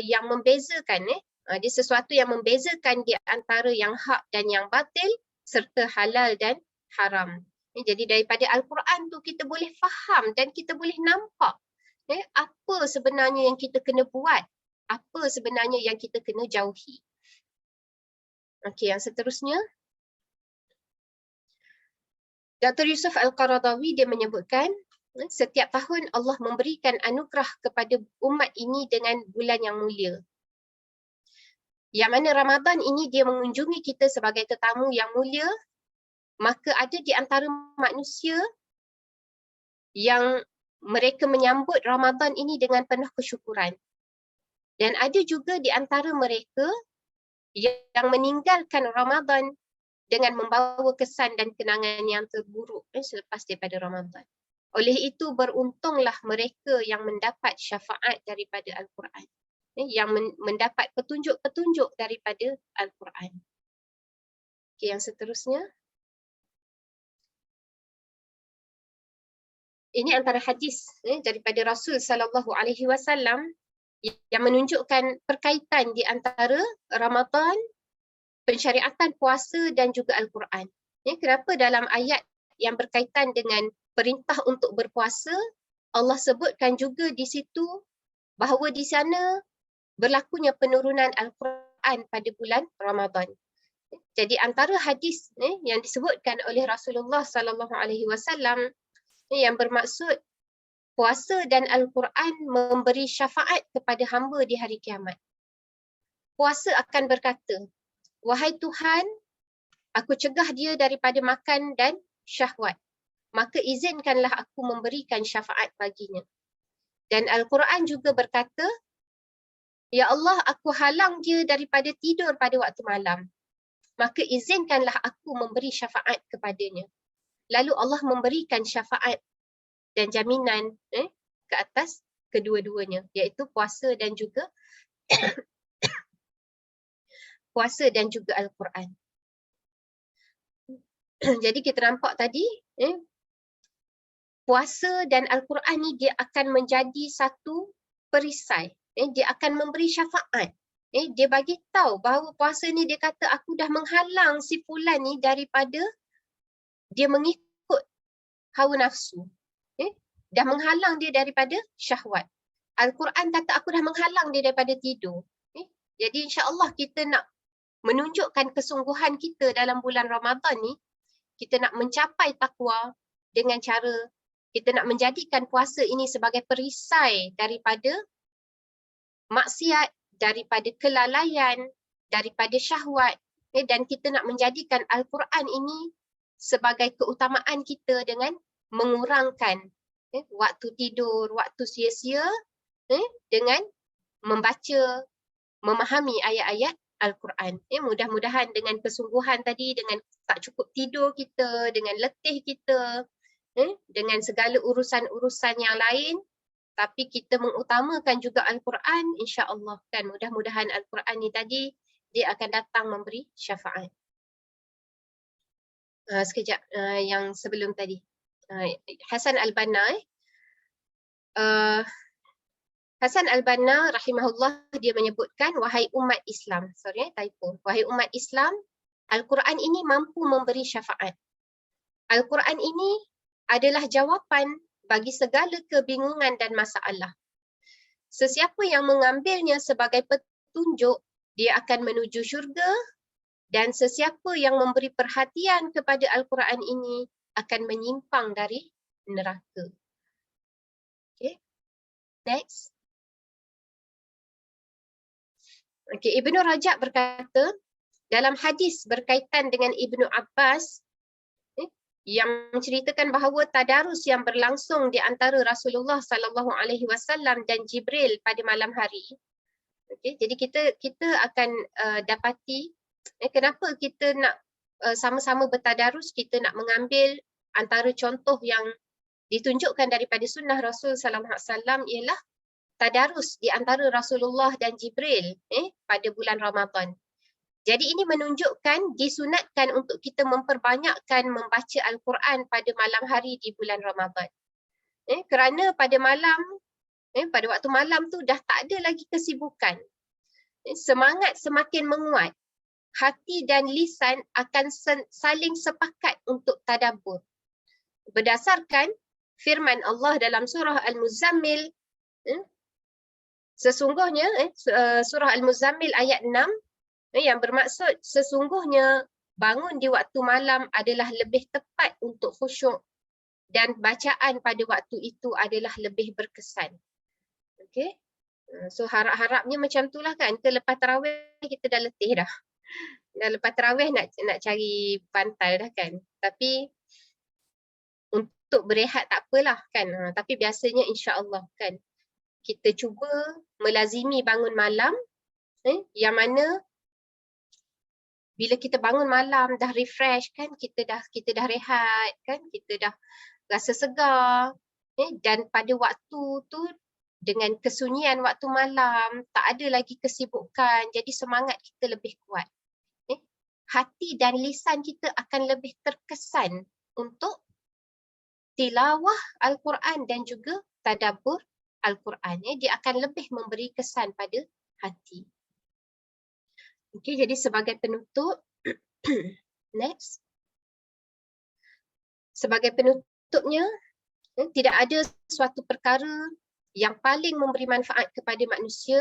yang membezakan. Dia sesuatu yang membezakan di antara yang hak dan yang batil serta halal dan haram. Jadi daripada Al-Quran tu kita boleh faham dan kita boleh nampak apa sebenarnya yang kita kena buat, apa sebenarnya yang kita kena jauhi. Okey, yang seterusnya. Dr. Yusuf Al-Qaradawi dia menyebutkan setiap tahun Allah memberikan anugerah kepada umat ini dengan bulan yang mulia. Yang mana Ramadan ini dia mengunjungi kita sebagai tetamu yang mulia, maka ada di antara manusia yang mereka menyambut Ramadan ini dengan penuh kesyukuran. Dan ada juga di antara mereka yang meninggalkan Ramadan dengan membawa kesan dan kenangan yang terburuk selepas daripada Ramadan. Oleh itu beruntunglah mereka yang mendapat syafaat daripada Al-Quran, yang mendapat petunjuk-petunjuk daripada Al-Quran. Okey, yang seterusnya. Ini antara hadis daripada Rasul sallallahu alaihi wasallam yang menunjukkan perkaitan di antara Ramadan, pensyariatan puasa dan juga Al-Quran. Kenapa dalam ayat yang berkaitan dengan perintah untuk berpuasa, Allah sebutkan juga di situ bahawa di sana berlakunya penurunan Al-Quran pada bulan Ramadan. Jadi antara hadis yang disebutkan oleh Rasulullah sallallahu alaihi wasallam yang bermaksud puasa dan Al-Quran memberi syafaat kepada hamba di hari kiamat. Puasa akan berkata, "Wahai Tuhan, aku cegah dia daripada makan dan syahwat. Maka izinkanlah aku memberikan syafaat baginya." Dan Al-Quran juga berkata, "Ya Allah, aku halang dia daripada tidur pada waktu malam. Maka izinkanlah aku memberi syafaat kepadanya." Lalu Allah memberikan syafaat dan jaminan ke atas kedua-duanya, iaitu puasa dan juga puasa dan juga Al-Quran. Jadi kita nampak tadi, puasa dan Al-Quran ni dia akan menjadi satu perisai. Dia akan memberi syafaat. Dia bagi tahu bahawa puasa ni dia kata aku dah menghalang si fulan ni daripada dia mengikut hawa nafsu. Dah menghalang dia daripada syahwat. Al-Quran kata aku dah menghalang dia daripada tidur. Jadi insya-Allah kita nak menunjukkan kesungguhan kita dalam bulan Ramadan ni, kita nak mencapai takwa dengan cara kita nak menjadikan puasa ini sebagai perisai daripada maksiat, daripada kelalaian, daripada syahwat, dan kita nak menjadikan Al-Quran ini sebagai keutamaan kita dengan mengurangkan waktu tidur, waktu sia-sia dengan membaca, memahami ayat-ayat Al-Quran. Mudah-mudahan dengan kesungguhan tadi, dengan tak cukup tidur kita, dengan letih kita, dengan segala urusan-urusan yang lain, tapi kita mengutamakan juga Al-Quran, insya-Allah kan mudah-mudahan Al-Quran ni tadi dia akan datang memberi syafaat. Sekejap, yang sebelum tadi. Hasan Al-Banna Hasan Al-Banna rahimahullah dia menyebutkan, wahai umat Islam, typo. Wahai umat Islam, Al-Quran ini mampu memberi syafaat. Al-Quran ini adalah jawapan bagi segala kebingungan dan masalah. Sesiapa yang mengambilnya sebagai petunjuk, dia akan menuju syurga, dan sesiapa yang memberi perhatian kepada Al-Quran ini akan menyimpang dari neraka. Okay. Next. Okay, Ibnu Rajab berkata, dalam hadis berkaitan dengan Ibnu Abbas, yang menceritakan bahawa tadarus yang berlangsung di antara Rasulullah sallallahu alaihi wasallam dan Jibril pada malam hari. Okay, jadi kita akan dapati kenapa kita nak sama-sama bertadarus, kita nak mengambil antara contoh yang ditunjukkan daripada sunnah Rasul sallallahu alaihi wasallam ialah tadarus di antara Rasulullah dan Jibril pada bulan Ramadan. Jadi ini menunjukkan disunatkan untuk kita memperbanyakkan membaca Al-Quran pada malam hari di bulan Ramadan. Kerana pada pada waktu malam tu dah tak ada lagi kesibukan. Semangat semakin menguat. Hati dan lisan akan saling sepakat untuk tadabbur. Berdasarkan firman Allah dalam surah Al-Muzammil, sesungguhnya surah Al-Muzammil ayat 6 yang bermaksud sesungguhnya bangun di waktu malam adalah lebih tepat untuk khusyuk dan bacaan pada waktu itu adalah lebih berkesan. Okey. So harap-harapnya macam itulah kan. Ke lepas tarawih kita dah letih dah. Dah lepas tarawih nak cari pantai dah kan. Tapi untuk berehat tak apalah kan. Tapi biasanya insya-Allah kan kita cuba melazimi bangun malam yang mana bila kita bangun malam dah refresh kan, kita dah rehat kan, kita dah rasa segar dan pada waktu tu dengan kesunyian waktu malam tak ada lagi kesibukan, jadi semangat kita lebih kuat. Hati dan lisan kita akan lebih terkesan untuk tilawah Al-Quran dan juga tadabbur Al-Quran. Dia akan lebih memberi kesan pada hati. Okey, jadi sebagai penutup, next. Sebagai penutupnya, tidak ada suatu perkara yang paling memberi manfaat kepada manusia.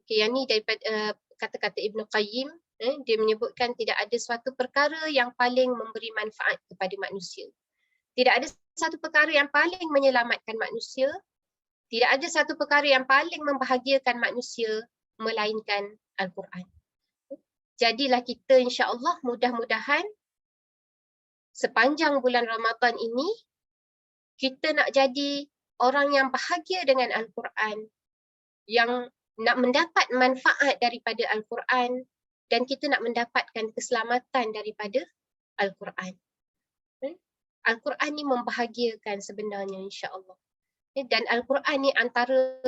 Okay, yang ni daripada kata-kata Ibn Qayyim. Dia menyebutkan tidak ada suatu perkara yang paling memberi manfaat kepada manusia. Tidak ada satu perkara yang paling menyelamatkan manusia. Tidak ada satu perkara yang paling membahagiakan manusia melainkan Al-Quran. Jadilah kita insya-Allah mudah-mudahan sepanjang bulan Ramadan ini kita nak jadi orang yang bahagia dengan Al-Quran, yang nak mendapat manfaat daripada Al-Quran dan kita nak mendapatkan keselamatan daripada Al-Quran. Al-Quran ni membahagiakan sebenarnya insya-Allah. Dan Al-Quran ni antara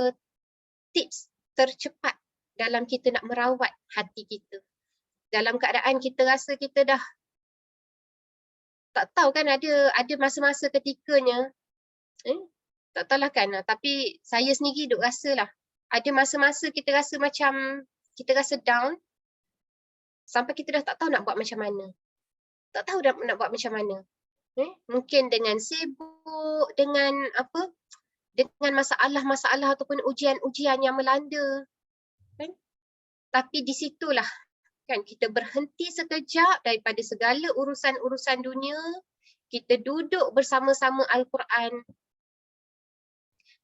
tips tercepat dalam kita nak merawat hati kita. Dalam keadaan kita rasa kita dah tak tahu kan, ada masa-masa ketikanya tak tahulah kan, tapi saya sendiri duk rasalah ada masa-masa kita rasa macam kita rasa down sampai kita dah tak tahu nak buat macam mana. Tak tahu nak buat macam mana. Mungkin dengan sibuk, dengan masalah-masalah ataupun ujian-ujian yang melanda. Kan? Tapi di situlah kan kita berhenti sekejap daripada segala urusan-urusan dunia, kita duduk bersama-sama Al-Quran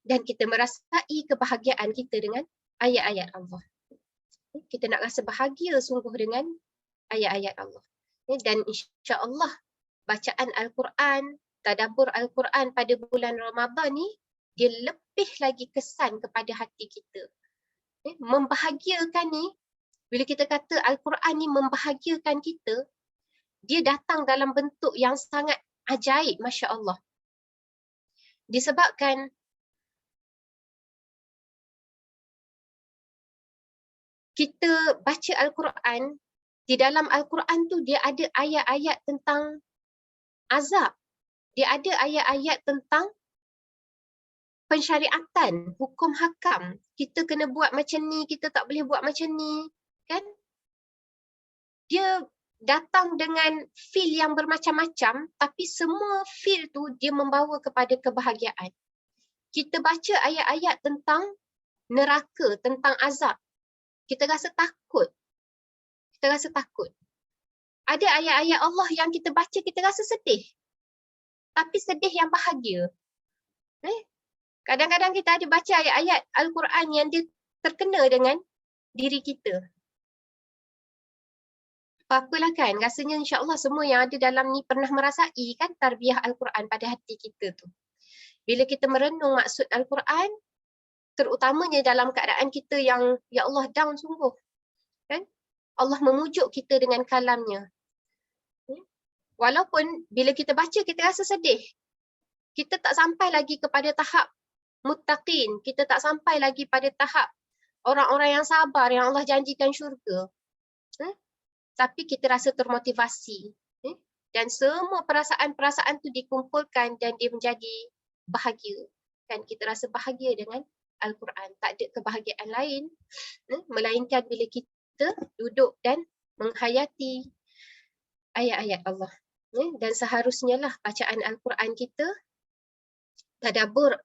dan kita merasai kebahagiaan kita dengan ayat-ayat Allah. Kita nak rasa bahagia sungguh dengan ayat-ayat Allah. Dan insya-Allah bacaan Al-Quran, tadabbur Al-Quran pada bulan Ramadan ni dia lebih lagi kesan kepada hati kita. Membahagiakan ni, bila kita kata Al-Quran ni membahagiakan kita, dia datang dalam bentuk yang sangat ajaib, Masya Allah. Disebabkan kita baca Al-Quran, di dalam Al-Quran tu dia ada ayat-ayat tentang azab. Dia ada ayat-ayat tentang pensyariatan, hukum hakam. Kita kena buat macam ni, kita tak boleh buat macam ni. Kan? Dia datang dengan feel yang bermacam-macam, tapi semua feel tu dia membawa kepada kebahagiaan. Kita baca ayat-ayat tentang neraka, tentang azab. Kita rasa takut. Kita rasa takut. Ada ayat-ayat Allah yang kita baca, kita rasa sedih. Tapi sedih yang bahagia. Kadang-kadang kita ada baca ayat-ayat Al-Quran yang dia terkena dengan diri kita. Apa-apalah kan, rasanya insya-Allah semua yang ada dalam ni pernah merasai kan tarbiyah Al-Quran pada hati kita tu. Bila kita merenung maksud Al-Quran, terutamanya dalam keadaan kita yang ya Allah down sungguh. Kan? Allah memujuk kita dengan kalamnya. Walaupun bila kita baca kita rasa sedih. Kita tak sampai lagi kepada tahap muttaqin, kita tak sampai lagi pada tahap orang-orang yang sabar yang Allah janjikan syurga. tapi kita rasa termotivasi. Dan semua perasaan-perasaan tu dikumpulkan dan dia menjadi bahagia. Kan kita rasa bahagia dengan Al-Quran. Tak ada kebahagiaan lain melainkan bila kita duduk dan menghayati ayat-ayat Allah. Dan seharusnya lah bacaan Al-Quran kita, tadabbur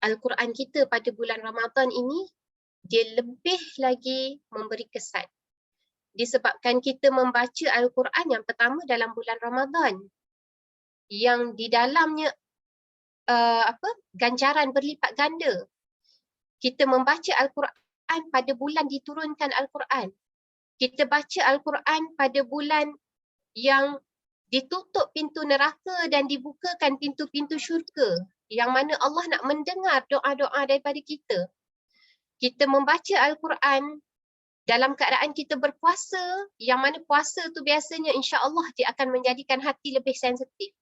Al-Quran kita pada bulan Ramadan ini, dia lebih lagi memberi kesan. Disebabkan kita membaca Al-Quran yang pertama dalam bulan Ramadan, yang di dalamnya ganjaran berlipat ganda. Kita membaca Al-Quran pada bulan diturunkan Al-Quran. Kita baca Al-Quran pada bulan yang ditutup pintu neraka dan dibukakan pintu-pintu syurga, yang mana Allah nak mendengar doa-doa daripada kita. Kita membaca Al-Quran dalam keadaan kita berpuasa, yang mana puasa tu biasanya insya-Allah dia akan menjadikan hati lebih sensitif.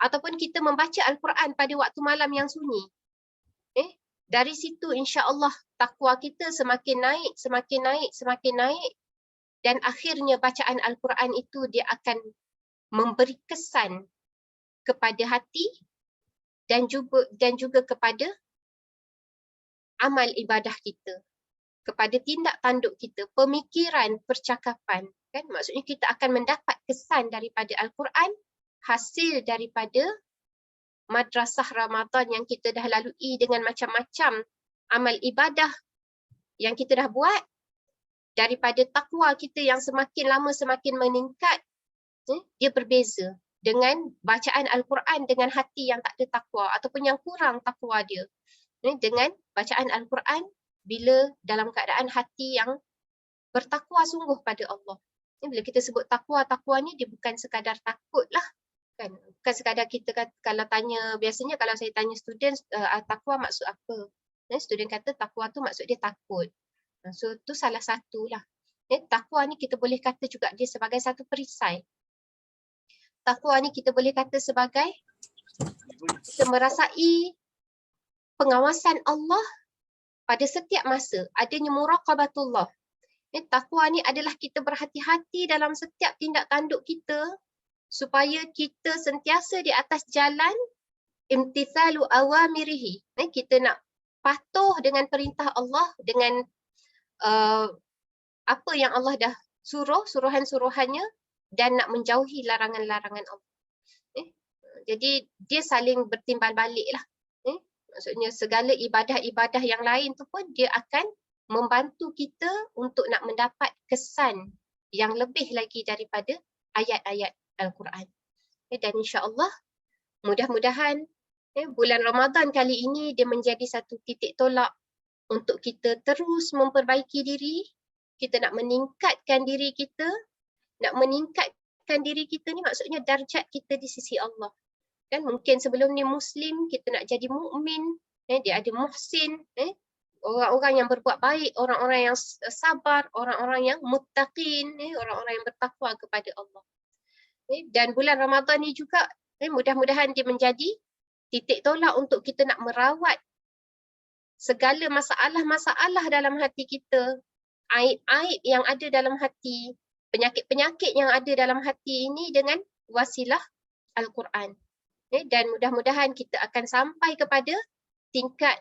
Ataupun kita membaca Al-Quran pada waktu malam yang sunyi. Dari situ insya-Allah takwa kita semakin naik, semakin naik, semakin naik, dan akhirnya bacaan Al-Quran itu dia akan memberi kesan kepada hati dan juga kepada amal ibadah kita, kepada tindak tanduk kita, pemikiran, percakapan. Kan? Maksudnya kita akan mendapat kesan daripada Al-Quran, hasil daripada madrasah Ramadan yang kita dah lalui dengan macam-macam amal ibadah yang kita dah buat, daripada takwa kita yang semakin lama semakin meningkat. Dia berbeza dengan bacaan Al-Quran dengan hati yang tak ada takwa ataupun yang kurang takwa dia. Dengan bacaan Al-Quran bila dalam keadaan hati yang bertakwa sungguh pada Allah. Bila kita sebut takwa, takwa ni dia bukan sekadar takut lah. Kan? Bukan sekadar kita kalau tanya, biasanya kalau saya tanya student, takwa maksud apa? Student kata takwa tu maksud dia takut. So tu salah satu lah. Takwa ni kita boleh kata juga dia sebagai satu perisai. Takwa ni kita boleh kata sebagai kita merasai pengawasan Allah pada setiap masa, adanya muraqabatullah. Takwa ni adalah kita berhati-hati dalam setiap tindak tanduk kita supaya kita sentiasa di atas jalan imtithalu awamirihi. Kita nak patuh dengan perintah Allah, dengan apa yang Allah dah suruh, suruhan-suruhannya, dan nak menjauhi larangan-larangan Allah. Jadi dia saling bertimbal balik lah. Maksudnya segala ibadah-ibadah yang lain tu pun dia akan membantu kita untuk nak mendapat kesan yang lebih lagi daripada ayat-ayat Al-Quran. Dan insya-Allah mudah-mudahan bulan Ramadan kali ini dia menjadi satu titik tolak untuk kita terus memperbaiki diri, kita nak meningkatkan diri kita. Nak meningkatkan diri kita ni maksudnya darjat kita di sisi Allah. Kan mungkin sebelum ni Muslim, kita nak jadi mukmin, dia ada muhsin, orang-orang yang berbuat baik, orang-orang yang sabar, orang-orang yang muttaqin, orang-orang yang bertakwa kepada Allah. Dan bulan Ramadan ni juga mudah-mudahan dia menjadi titik tolak untuk kita nak merawat segala masalah-masalah dalam hati kita, aib-aib yang ada dalam hati, penyakit-penyakit yang ada dalam hati ini dengan wasilah Al-Quran. Dan mudah-mudahan kita akan sampai kepada tingkat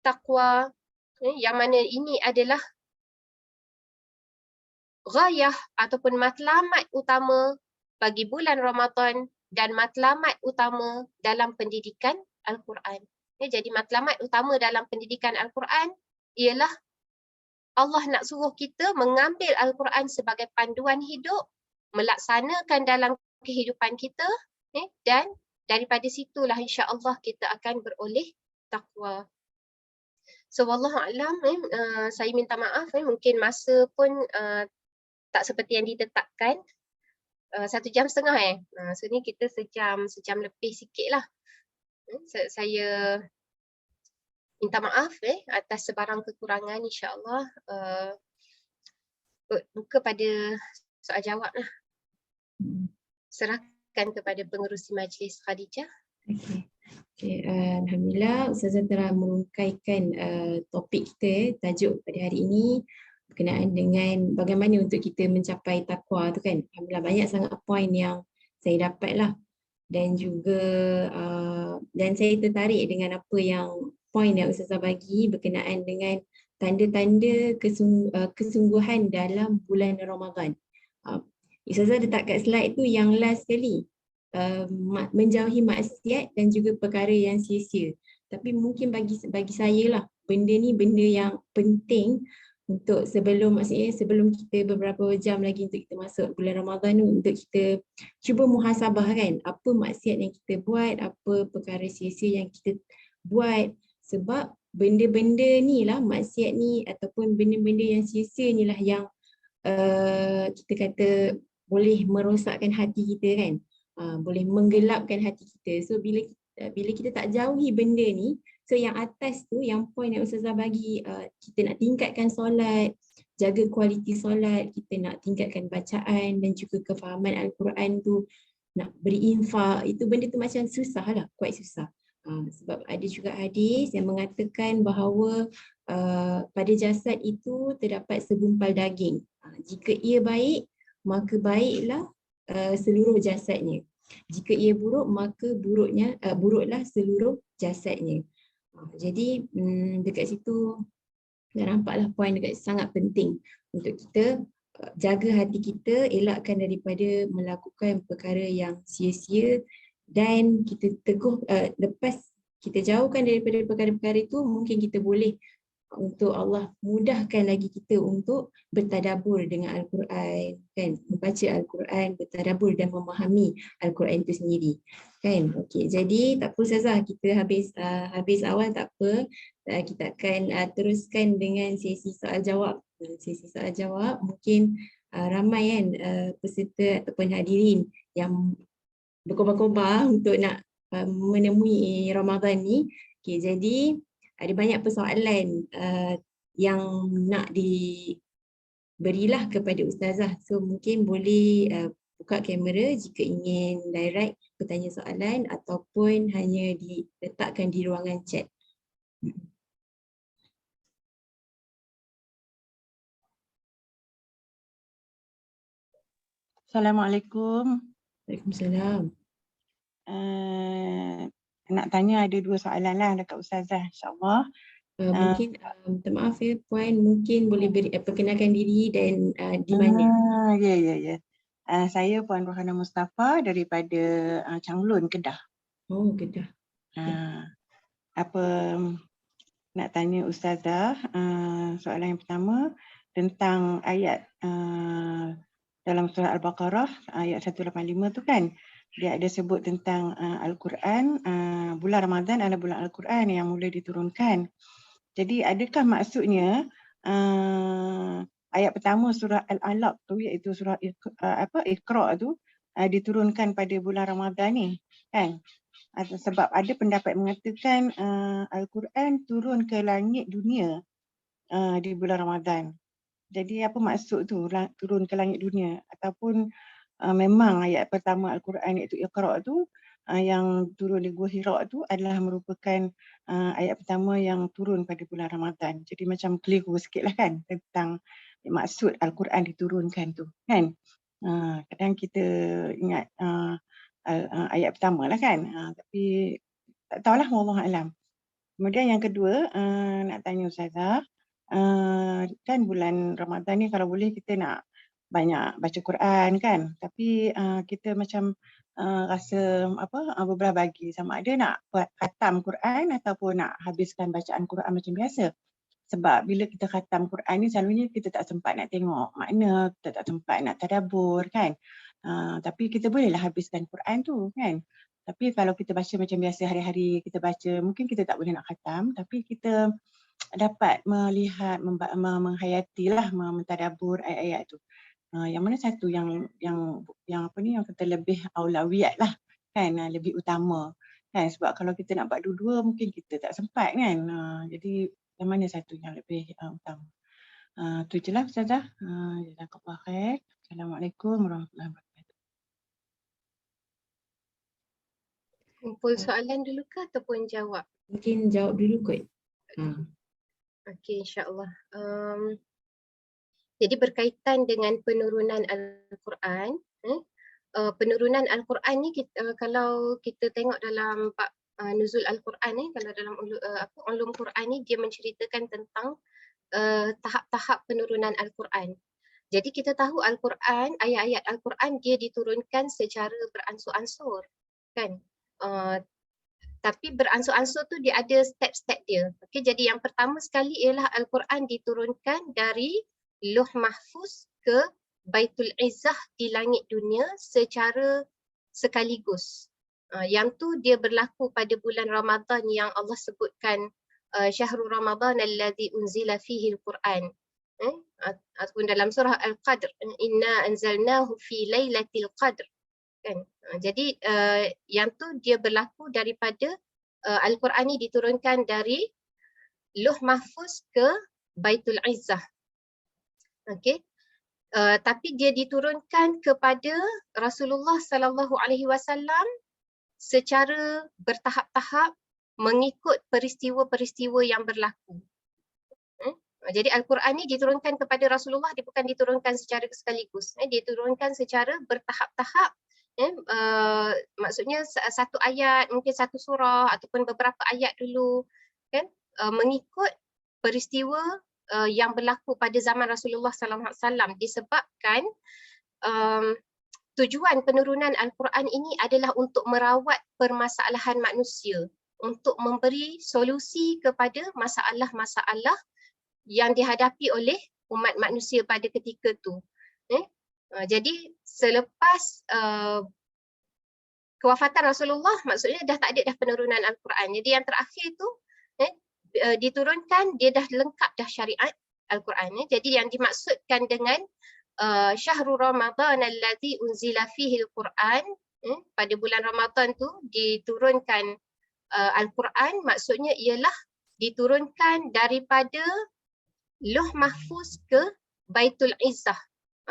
takwa yang mana ini adalah ghayah ataupun matlamat utama bagi bulan Ramadan dan matlamat utama dalam pendidikan Al-Quran. Jadi matlamat utama dalam pendidikan Al-Quran ialah Allah nak suruh kita mengambil Al-Quran sebagai panduan hidup, melaksanakan dalam kehidupan kita, dan daripada situlah insya-Allah kita akan beroleh takwa. So wallahualam, saya minta maaf, mungkin masa pun tak seperti yang ditetapkan. 1.5 jam. So ni kita sejam lebih sikit lah. Saya minta maaf atas sebarang kekurangan, insya-Allah. Buka pada soal jawab lah. Serahkan kepada pengerusi majlis Khadijah. Okay. Alhamdulillah Ustazah telah merungkaikan topik kita, tajuk pada hari ini, berkenaan dengan bagaimana untuk kita mencapai takwa tu kan. Alhamdulillah banyak sangat poin yang saya dapat lah. Dan juga dan saya tertarik dengan apa yang poin yang Ustazah bagi berkenaan dengan tanda-tanda kesungguhan dalam bulan Ramadan. Ustazah letak kat slide tu yang last sekali, menjauhi maksiat dan juga perkara yang sia-sia. Tapi mungkin bagi saya lah, benda ni benda yang penting untuk maksudnya sebelum kita beberapa jam lagi untuk kita masuk bulan Ramadan tu, untuk kita cuba muhasabah kan, apa maksiat yang kita buat, apa perkara sia-sia yang kita buat. Sebab benda-benda ni lah, maksiat ni ataupun benda-benda yang sia-sia ni lah yang kita kata boleh merosakkan hati kita kan, boleh menggelapkan hati kita. So bila kita tak jauhi benda ni, so yang atas tu, yang poin yang Ustazah bagi, kita nak tingkatkan solat, jaga kualiti solat, kita nak tingkatkan bacaan dan juga kefahaman Al-Quran tu, nak berinfak, itu benda tu macam susah lah, quite susah. Sebab ada juga hadis yang mengatakan bahawa pada jasad itu terdapat segumpal daging. Jika ia baik, maka baiklah seluruh jasadnya. Jika ia buruk, maka buruklah seluruh jasadnya. Jadi dekat situ dah nampaklah poin dekat sangat penting untuk kita jaga hati kita, elakkan daripada melakukan perkara yang sia-sia, dan kita teguh, lepas kita jauhkan daripada perkara-perkara itu, mungkin kita boleh untuk Allah mudahkan lagi kita untuk bertadabur dengan Al-Quran kan, membaca Al-Quran, bertadabur dan memahami Al-Quran itu sendiri kan. Okey, jadi tak apa Ustazah, kita habis awal tak apa, kita akan teruskan dengan sesi soal jawab. Sesi soal jawab mungkin ramai kan peserta ataupun hadirin yang berkobar-kobar untuk nak menemui Ramadan ni. Okey, jadi ada banyak persoalan yang nak diberilah kepada Ustazah. So mungkin boleh buka kamera jika ingin direct bertanya soalan ataupun hanya diletakkan di ruangan chat. Assalamualaikum. Waalaikumsalam. Nak tanya ada 2 soalan lah dekat Ustazah, insyaAllah. Mungkin minta maaf ya Puan, mungkin boleh perkenalkan diri dan di mana? Ya. Saya Puan Rohana Mustafa daripada Changlun, Kedah. Oh, Kedah. Apa nak tanya Ustazah, soalan yang pertama tentang ayat dalam surah Al-Baqarah ayat 185 tu kan, dia ada sebut tentang Al-Quran, bulan Ramadan adalah bulan Al-Quran yang mula diturunkan. Jadi adakah maksudnya ayat pertama surah Al-Alaq tu, iaitu surah Iqra tu diturunkan pada bulan Ramadan ni kan? Sebab ada pendapat mengatakan Al-Quran turun ke langit dunia di bulan Ramadan. Jadi apa maksud tu turun ke langit dunia, ataupun memang ayat pertama Al-Quran iaitu Iqra tu yang turun di Gua Hira tu adalah merupakan ayat pertama yang turun pada bulan Ramadan. Jadi macam keliru sikit lah kan tentang maksud Al-Quran diturunkan tu kan. Kadang kita ingat ayat pertama lah kan, tapi tak tahulah, wallahu alam. Kemudian yang kedua, nak tanya Ustazah, kan bulan Ramadan ni kalau boleh kita nak banyak baca Quran kan, tapi kita macam rasa bebelah bagi sama ada nak buat khatam Quran ataupun nak habiskan bacaan Quran macam biasa. Sebab bila kita khatam Quran ni selalunya kita tak sempat nak tengok makna, kita tak sempat nak tadabbur kan. Tapi kita bolehlah habiskan Quran tu kan. Tapi kalau kita baca macam biasa hari-hari kita baca, mungkin kita tak boleh nak khatam, tapi kita dapat melihat, menghayatilah, mentadabbur ayat-ayat tu. Yang mana satu yang kata lebih aulawiyat lah kan, lebih utama kan, sebab kalau kita nak buat dua-dua mungkin kita tak sempat kan. Jadi yang mana satu yang lebih utama? Tu je lah Ustazah. Jazakallah khair. Assalamualaikum warahmatullahi wabarakatuh. Kumpul soalan dulu ke ataupun jawab? Mungkin jawab dulu kot. Okey, insyaAllah. Jadi berkaitan dengan penurunan Al-Quran, penurunan Al-Quran ni kalau kita tengok dalam bab nuzul Al-Quran ni, kalau dalam ulum Quran ni dia menceritakan tentang tahap-tahap penurunan Al-Quran. Jadi kita tahu Al-Quran, ayat-ayat Al-Quran dia diturunkan secara beransur-ansur, kan? Tapi beransur-ansur tu dia ada step-step dia. Okey, jadi yang pertama sekali ialah Al-Quran diturunkan dari Lauh Mahfuz ke Baitul Izzah di langit dunia secara sekaligus. Yang tu dia berlaku pada bulan Ramadan yang Allah sebutkan Syahrul Ramadan alladzi unzila fihi al-Quran. Ataupun dalam surah Al-Qadr, inna anzalnahu fi lailatul qadr. Kan? Jadi yang tu dia berlaku daripada Al-Quran ni diturunkan dari Lauh Mahfuz ke Baitul Izzah. Okey. Tapi dia diturunkan kepada Rasulullah sallallahu alaihi wasallam secara bertahap-tahap mengikut peristiwa-peristiwa yang berlaku. Jadi Al-Quran ni diturunkan kepada Rasulullah, dia bukan diturunkan secara sekaligus. Dia diturunkan secara bertahap-tahap. Maksudnya satu ayat, mungkin satu surah ataupun beberapa ayat dulu, kan, mengikut peristiwa yang berlaku pada zaman Rasulullah sallallahu alaihi wasallam, disebabkan tujuan penurunan Al-Quran ini adalah untuk merawat permasalahan manusia, untuk memberi solusi kepada masalah-masalah yang dihadapi oleh umat manusia pada ketika tu. Jadi selepas kewafatan Rasulullah, maksudnya dah tak ada dah penurunan Al-Quran. Jadi yang terakhir tu diturunkan, dia dah lengkap dah syariat Al-Quran. Jadi yang dimaksudkan dengan Syahrul Ramadan alladzi unzila fihi al-Quran, pada bulan Ramadan tu diturunkan Al-Quran, maksudnya ialah diturunkan daripada Lauh Mahfuz ke Baitul Izzah.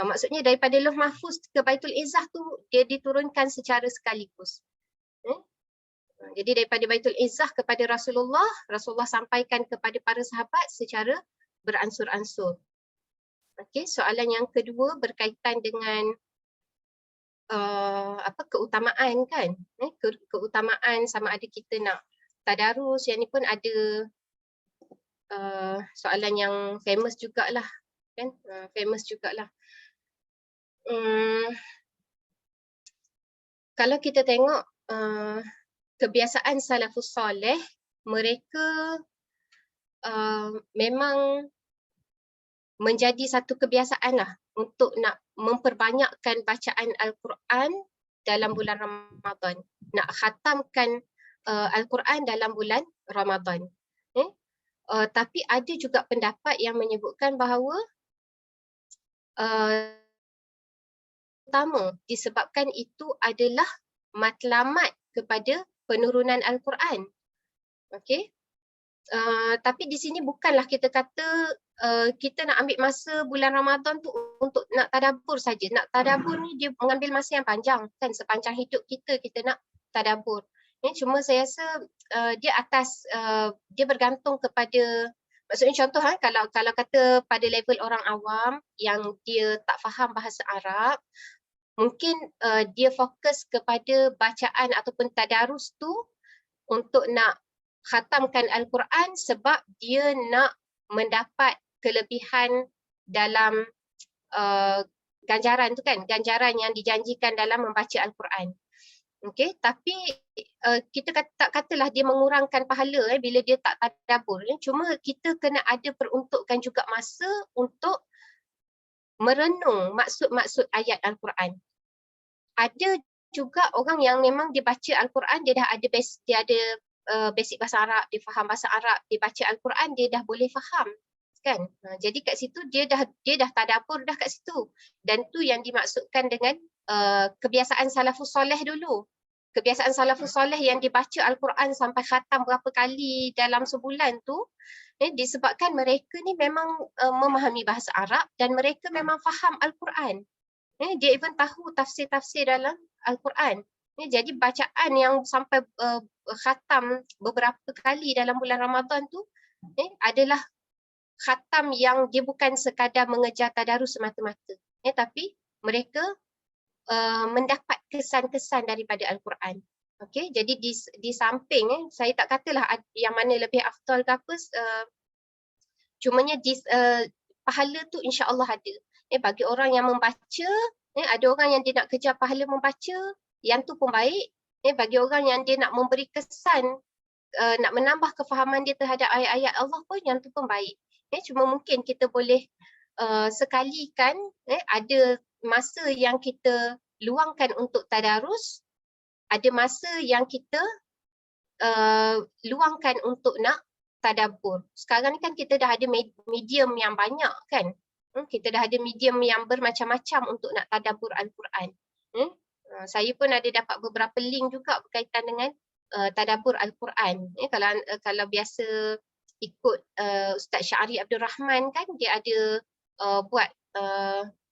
Maksudnya daripada Lauh Mahfuz ke Baitul Izzah tu dia diturunkan secara sekaligus. Jadi daripada Baitul Izzah kepada Rasulullah, Rasulullah sampaikan kepada para sahabat secara beransur-ansur. Okey, soalan yang kedua berkaitan dengan keutamaan, kan? Keutamaan sama ada kita nak tadarus, yang ni pun ada soalan yang famous jugalah, kan? Famous jugalah. Kalau kita tengok kebiasaan salafus soleh, mereka memang menjadi satu kebiasaan lah untuk nak memperbanyakkan bacaan Al-Quran dalam bulan Ramadan, nak khatamkan Al-Quran dalam bulan Ramadan. Tapi ada juga pendapat yang menyebutkan bahawa pertama disebabkan itu adalah matlamat kepada penurunan Al-Quran. Okey. Tapi di sini bukanlah kita kata kita nak ambil masa bulan Ramadan tu untuk nak tadabbur saja. Nak tadabbur ni dia mengambil masa yang panjang, kan? Sepanjang hidup kita nak tadabbur. Cuma saya rasa dia bergantung kepada, maksudnya contoh kalau kata pada level orang awam yang dia tak faham bahasa Arab, mungkin dia fokus kepada bacaan ataupun tadarus tu untuk nak khatamkan Al-Quran sebab dia nak mendapat kelebihan dalam ganjaran tu, kan, ganjaran yang dijanjikan dalam membaca Al-Quran. Okey, tapi kita tak katalah dia mengurangkan pahala bila dia tak tadabbur. Cuma kita kena ada peruntukan juga masa untuk merenung maksud-maksud ayat Al-Quran. Ada juga orang yang memang dia baca Al-Quran, dia dah ada basic bahasa Arab, dia faham bahasa Arab, dia baca Al-Quran, dia dah boleh faham, kan? Jadi kat situ dia dah tadabbur dah kat situ. Dan tu yang dimaksudkan dengan kebiasaan salafus soleh dulu. Kebiasaan salafus soleh yang dibaca Al-Quran sampai khatam berapa kali dalam sebulan tu, disebabkan mereka ni memang memahami bahasa Arab dan mereka memang faham Al-Quran. Dia even tahu tafsir-tafsir dalam Al-Quran. Jadi bacaan yang sampai khatam beberapa kali dalam bulan Ramadan tu adalah khatam yang dia bukan sekadar mengejar tadarus semata-mata, tapi mereka mendapat kesan-kesan daripada Al-Quran. Okey, jadi di samping saya tak katalah yang mana lebih afdal ke apa, cumanya pahala tu insya-Allah ada. Bagi orang yang membaca, ada orang yang dia nak kejar pahala membaca, yang tu pun baik. Bagi orang yang dia nak memberi kesan, nak menambah kefahaman dia terhadap ayat-ayat Allah pun, yang tu pun baik. Cuma mungkin kita boleh sekalikan ada masa yang kita luangkan untuk tadarus, ada masa yang kita luangkan untuk nak tadabbur. Sekarang ni kan kita dah ada medium yang banyak kan. Kita dah ada medium yang bermacam-macam untuk nak tadabbur Al-Quran. Saya pun ada dapat beberapa link juga berkaitan dengan tadabbur Al-Quran. Kalau biasa ikut Ustaz Syahri Abdul Rahman kan, dia ada buat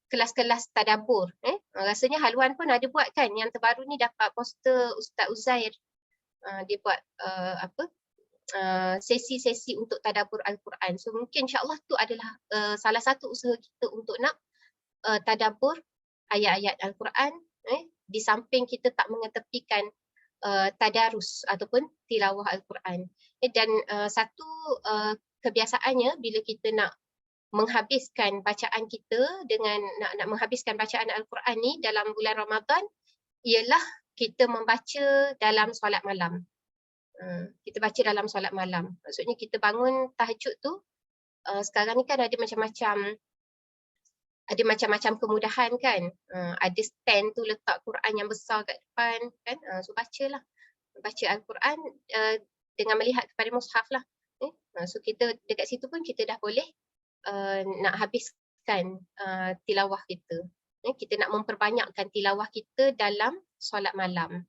kelas-kelas tadabbur. Rasanya Haluan pun ada buat kan, yang terbaru ni dapat poster Ustaz Uzair. Dia buat sesi-sesi untuk tadabbur Al-Quran. So mungkin insya-Allah tu adalah salah satu usaha kita untuk nak tadabbur ayat-ayat Al-Quran, di samping kita tak mengetepikan tadarus ataupun tilawah Al-Quran. Dan satu kebiasaannya bila kita nak menghabiskan bacaan kita dengan nak menghabiskan bacaan Al-Quran ni dalam bulan Ramadan, ialah kita membaca dalam solat malam. Kita baca dalam solat malam. Maksudnya kita bangun tahajud tu, sekarang ni kan ada macam-macam kemudahan kan. Ada stand tu letak Quran yang besar kat depan kan. So bacalah. Baca Al-Quran dengan melihat kepada mushaf lah. So kita dekat situ pun kita dah boleh nak habiskan tilawah kita. Kita nak memperbanyakkan tilawah kita dalam solat malam.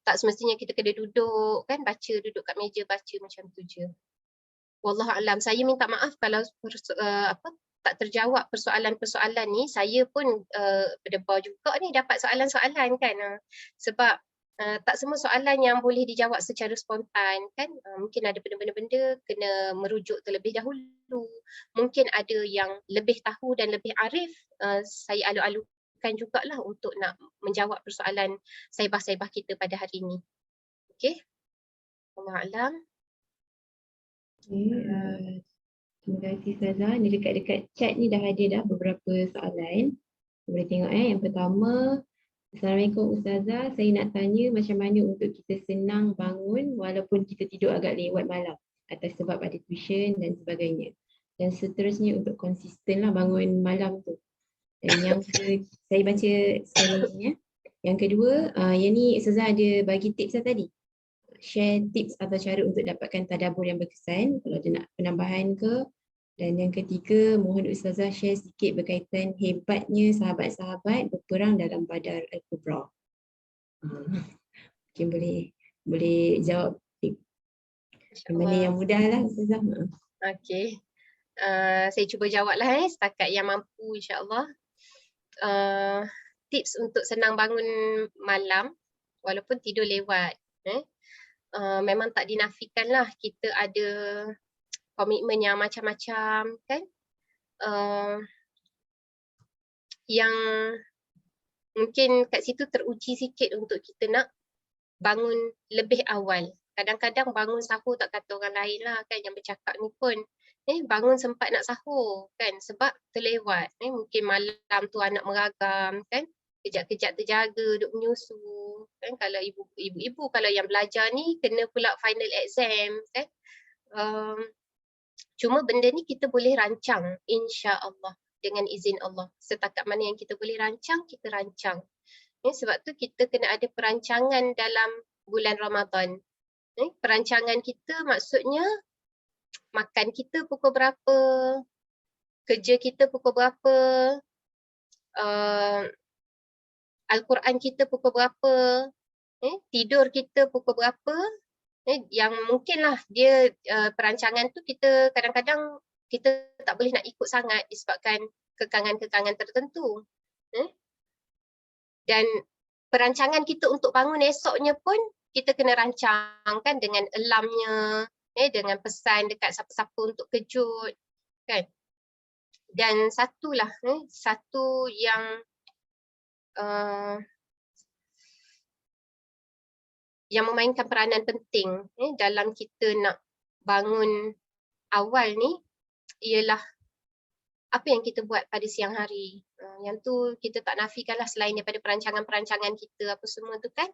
Tak semestinya kita kena duduk kan, baca duduk kat meja baca macam tu je. Wallahualam, saya minta maaf kalau tak terjawab persoalan-persoalan ni. Saya pun berdebar juga ni dapat soalan-soalan kan. Sebab tak semua soalan yang boleh dijawab secara spontan kan. Mungkin ada benda-benda kena merujuk terlebih dahulu. Mungkin ada yang lebih tahu dan lebih arif. Saya alu-alukan jugalah untuk nak menjawab persoalan saibah-saibah kita pada hari ini. Okey. Wallahualam. Okay, terima kasih Ustazah. Ni dekat-dekat chat ni dah ada dah beberapa soalan. Boleh tengok yang pertama. Assalamualaikum Ustazah, saya nak tanya macam mana untuk kita senang bangun walaupun kita tidur agak lewat malam atas sebab ada tuition dan sebagainya. Dan seterusnya untuk konsisten lah bangun malam tu. Dan yang saya baca sekali ya. Yang kedua, yang ni Ustazah ada bagi tips tadi. Share tips atau cara untuk dapatkan tadabbur yang berkesan kalau ada nak penambahan ke. Dan yang ketiga, mohon Ustazah share sikit berkaitan hebatnya sahabat-sahabat berperang dalam Badar Al-Kubra. Mungkin boleh jawab mana yang mudah lah Ustazah. Okey. Saya cuba jawablah setakat yang mampu insya-Allah. Tips untuk senang bangun malam walaupun tidur lewat. Memang tak dinafikan lah kita ada komitmen yang macam-macam kan. Yang mungkin kat situ teruji sikit untuk kita nak bangun lebih awal. Kadang-kadang bangun sahur tak kata orang lain lah kan yang bercakap ni pun. Bangun sempat nak sahur kan sebab terlewat. Mungkin malam tu anak meragam kan. Kejap-kejap terjaga duk menyusu kan. Kalau ibu-ibu kalau yang belajar ni kena pula final exam kan. Cuma benda ni kita boleh rancang insya-Allah dengan izin Allah. Setakat mana yang kita boleh rancang, kita rancang. Sebab tu kita kena ada perancangan dalam bulan Ramadan. Perancangan kita maksudnya makan kita pukul berapa, kerja kita pukul berapa, Al-Quran kita pukul berapa, tidur kita pukul berapa. Yang mungkinlah dia perancangan tu kita kadang-kadang kita tak boleh nak ikut sangat disebabkan kekangan-kekangan tertentu. Dan perancangan kita untuk bangun esoknya pun kita kena rancangkan dengan alarmnya, dengan pesan dekat siapa-siapa untuk kejut kan. Dan satu yang memainkan peranan penting dalam kita nak bangun awal ni ialah apa yang kita buat pada siang hari. Yang tu kita tak nafikanlah selain daripada perancangan-perancangan kita apa semua tu kan.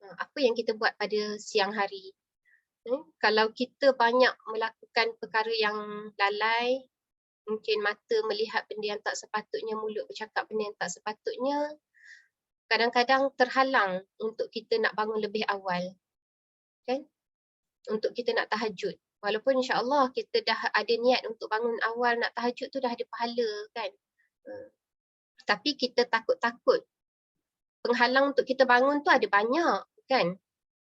Apa yang kita buat pada siang hari. Kalau kita banyak melakukan perkara yang lalai, mungkin mata melihat benda yang tak sepatutnya, mulut bercakap benda yang tak sepatutnya, kadang-kadang terhalang untuk kita nak bangun lebih awal. Kan? Untuk kita nak tahajud. Walaupun insya-Allah kita dah ada niat untuk bangun awal nak tahajud tu dah ada pahala kan. Tapi kita takut-takut. Penghalang untuk kita bangun tu ada banyak kan.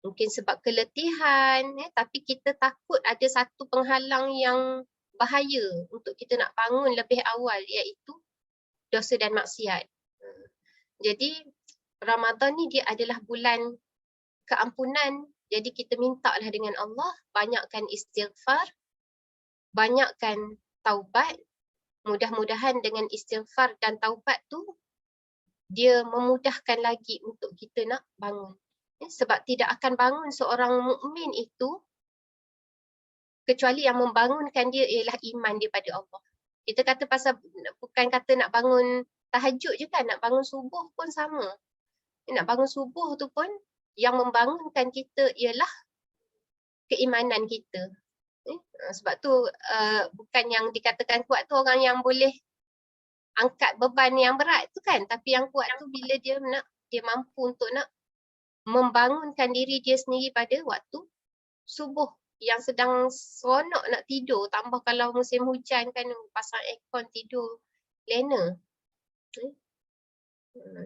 Mungkin sebab keletihan, tapi kita takut ada satu penghalang yang bahaya untuk kita nak bangun lebih awal, iaitu dosa dan maksiat. Jadi Ramadan ni dia adalah bulan keampunan. Jadi kita mintalah dengan Allah, banyakkan istighfar, banyakkan taubat. Mudah-mudahan dengan istighfar dan taubat tu, dia memudahkan lagi untuk kita nak bangun. Sebab tidak akan bangun seorang mukmin itu kecuali yang membangunkan dia ialah iman dia pada Allah. Kita kata pasal, bukan kata nak bangun tahajud je kan, nak bangun subuh pun sama. Nak bangun subuh tu pun yang membangunkan kita ialah keimanan kita. Sebab tu bukan yang dikatakan kuat tu orang yang boleh angkat beban yang berat tu kan, tapi yang kuat tu bila dia mampu untuk nak membangunkan diri dia sendiri pada waktu subuh yang sedang seronok nak tidur, tambah kalau musim hujan kan pasang aircon tidur lena.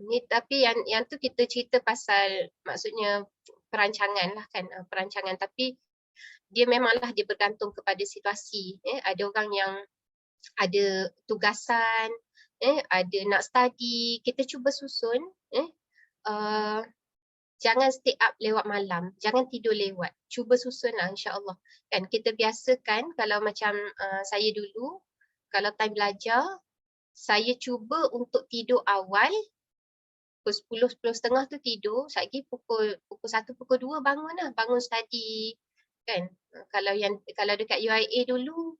Ni tapi yang tu kita cerita pasal maksudnya perancangan lah kan, perancangan, tapi dia memanglah dia bergantung kepada situasi. Ada orang yang ada tugasan, ada nak study, kita cuba susun, jangan stay up lewat malam, jangan tidur lewat, cuba susun lah insya-Allah. Kan kita biasakan kalau macam saya dulu, kalau time belajar, saya cuba untuk tidur awal, pukul 10, 10.30 tu tidur, lagi pukul 1, pukul 2 bangun lah, bangun study kan. Kalau dekat UIA dulu,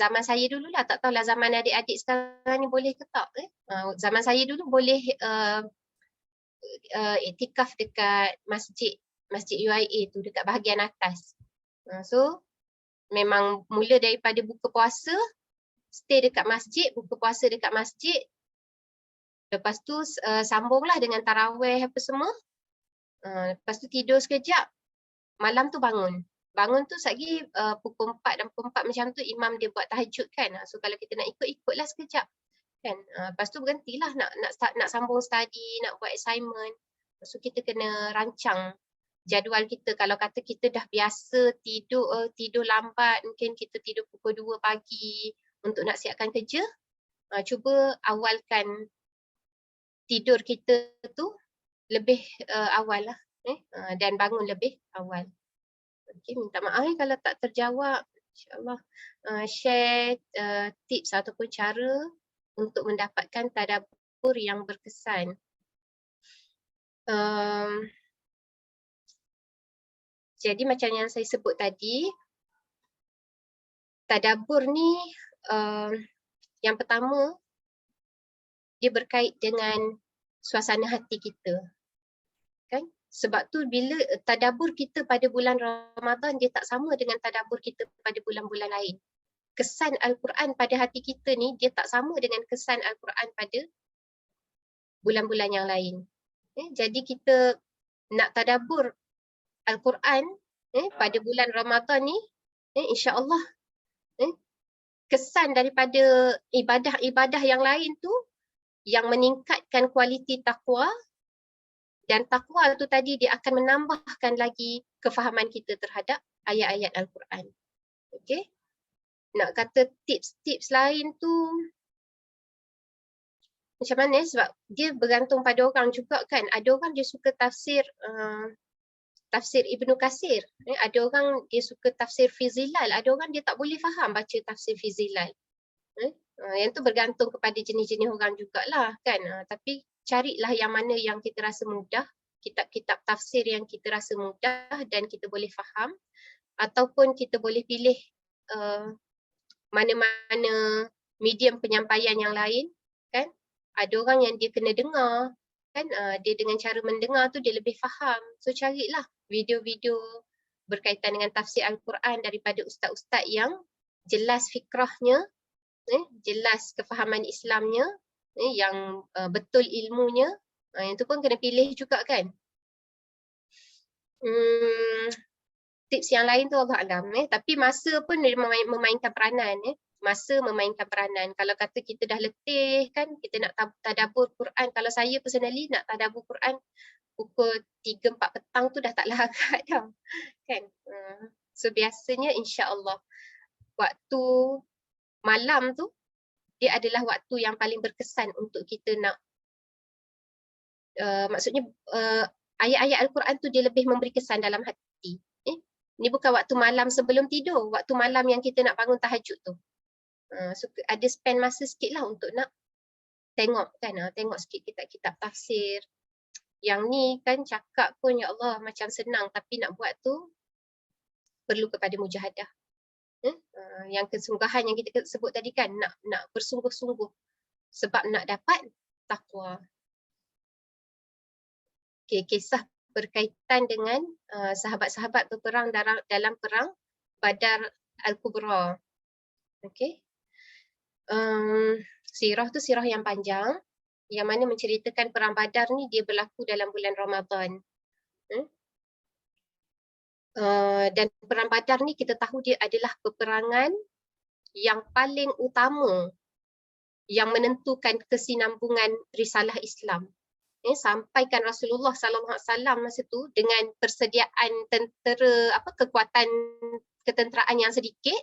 zaman saya dulu lah, tak tahulah zaman adik-adik sekarang ni boleh ke tak. Zaman saya dulu boleh iktikaf dekat masjid UIA tu, dekat bahagian atas. So memang mula daripada buka puasa, stay dekat masjid, buka puasa dekat masjid. Lepas tu sambunglah dengan tarawih apa semua. Lepas tu tidur sekejap. Malam tu bangun. Bangun tu lagi pukul 4 dan pukul 4 macam tu imam dia buat tahajud kan. So kalau kita nak ikutlah sekejap. Kan. Lepas tu berhentilah nak sambung study, nak buat assignment. So kita kena rancang jadual kita. Kalau kata kita dah biasa tidur lambat, mungkin kita tidur pukul 2 pagi untuk nak siapkan kerja. Cuba awalkan tidur kita tu lebih awal lah, dan bangun lebih awal. Okay, minta maaf kalau tak terjawab. InsyaAllah share tips ataupun cara untuk mendapatkan tadabbur yang berkesan. Jadi macam yang saya sebut tadi, tadabbur ni yang pertama, dia berkait dengan suasana hati kita. Kan? Sebab tu bila tadabbur kita pada bulan Ramadan, dia tak sama dengan tadabbur kita pada bulan-bulan lain. Kesan Al-Quran pada hati kita ni, dia tak sama dengan kesan Al-Quran pada bulan-bulan yang lain. Jadi kita nak tadabbur Al-Quran pada bulan Ramadan ni, insya-Allah kesan daripada ibadah-ibadah yang lain tu yang meningkatkan kualiti takwa, dan takwa tu tadi dia akan menambahkan lagi kefahaman kita terhadap ayat-ayat Al-Quran. Okey. Nak kata tips-tips lain tu macam mana, sebab dia bergantung pada orang juga kan. Ada orang dia suka tafsir tafsir Ibnu Katsir. Ada orang dia suka tafsir Fizilal, ada orang dia tak boleh faham baca tafsir Fizilal. Yang tu bergantung kepada jenis-jenis orang jugalah kan. Tapi carilah yang mana yang kita rasa mudah, kitab-kitab tafsir yang kita rasa mudah dan kita boleh faham, ataupun kita boleh pilih mana-mana medium penyampaian yang lain kan. Ada orang yang dia kena dengar kan, dia dengan cara mendengar tu dia lebih faham. So carilah video-video berkaitan dengan tafsir Al-Quran daripada ustaz-ustaz yang jelas fikrahnya, jelas kefahaman Islamnya, yang betul ilmunya. Yang tu pun kena pilih juga kan. Tips yang lain tu Allah alam. Tapi masa pun dia memainkan peranan. Masa memainkan peranan. Kalau kata kita dah letih kan, kita nak tadabbur Quran. Kalau saya personally nak tadabbur Quran pukul 3-4 petang tu dah tak larat dah. Kan? So biasanya insya-Allah waktu malam tu dia adalah waktu yang paling berkesan untuk kita nak maksudnya ayat-ayat Al-Quran tu dia lebih memberi kesan dalam hati. Ni bukan waktu malam sebelum tidur, waktu malam yang kita nak bangun tahajud tu. So ada spend masa sikit lah untuk nak tengok kan, tengok sikit kitab-kitab tafsir. Yang ni kan cakap pun ya Allah macam senang, tapi nak buat tu perlu kepada mujahadah. Yang kesungguhan yang kita sebut tadi kan, nak bersungguh-sungguh sebab nak dapat takwa. Okay, kisah berkaitan dengan sahabat-sahabat berperang dalam perang Badar Al-Kubra. Okay. Sirah tu sirah yang panjang yang mana menceritakan perang Badar ni dia berlaku dalam bulan Ramadan. Dan perang Badar ni kita tahu dia adalah peperangan yang paling utama yang menentukan kesinambungan risalah Islam. Sampaikan Rasulullah sallallahu alaihi wasallam masa tu dengan persediaan tentera, kekuatan ketenteraan yang sedikit,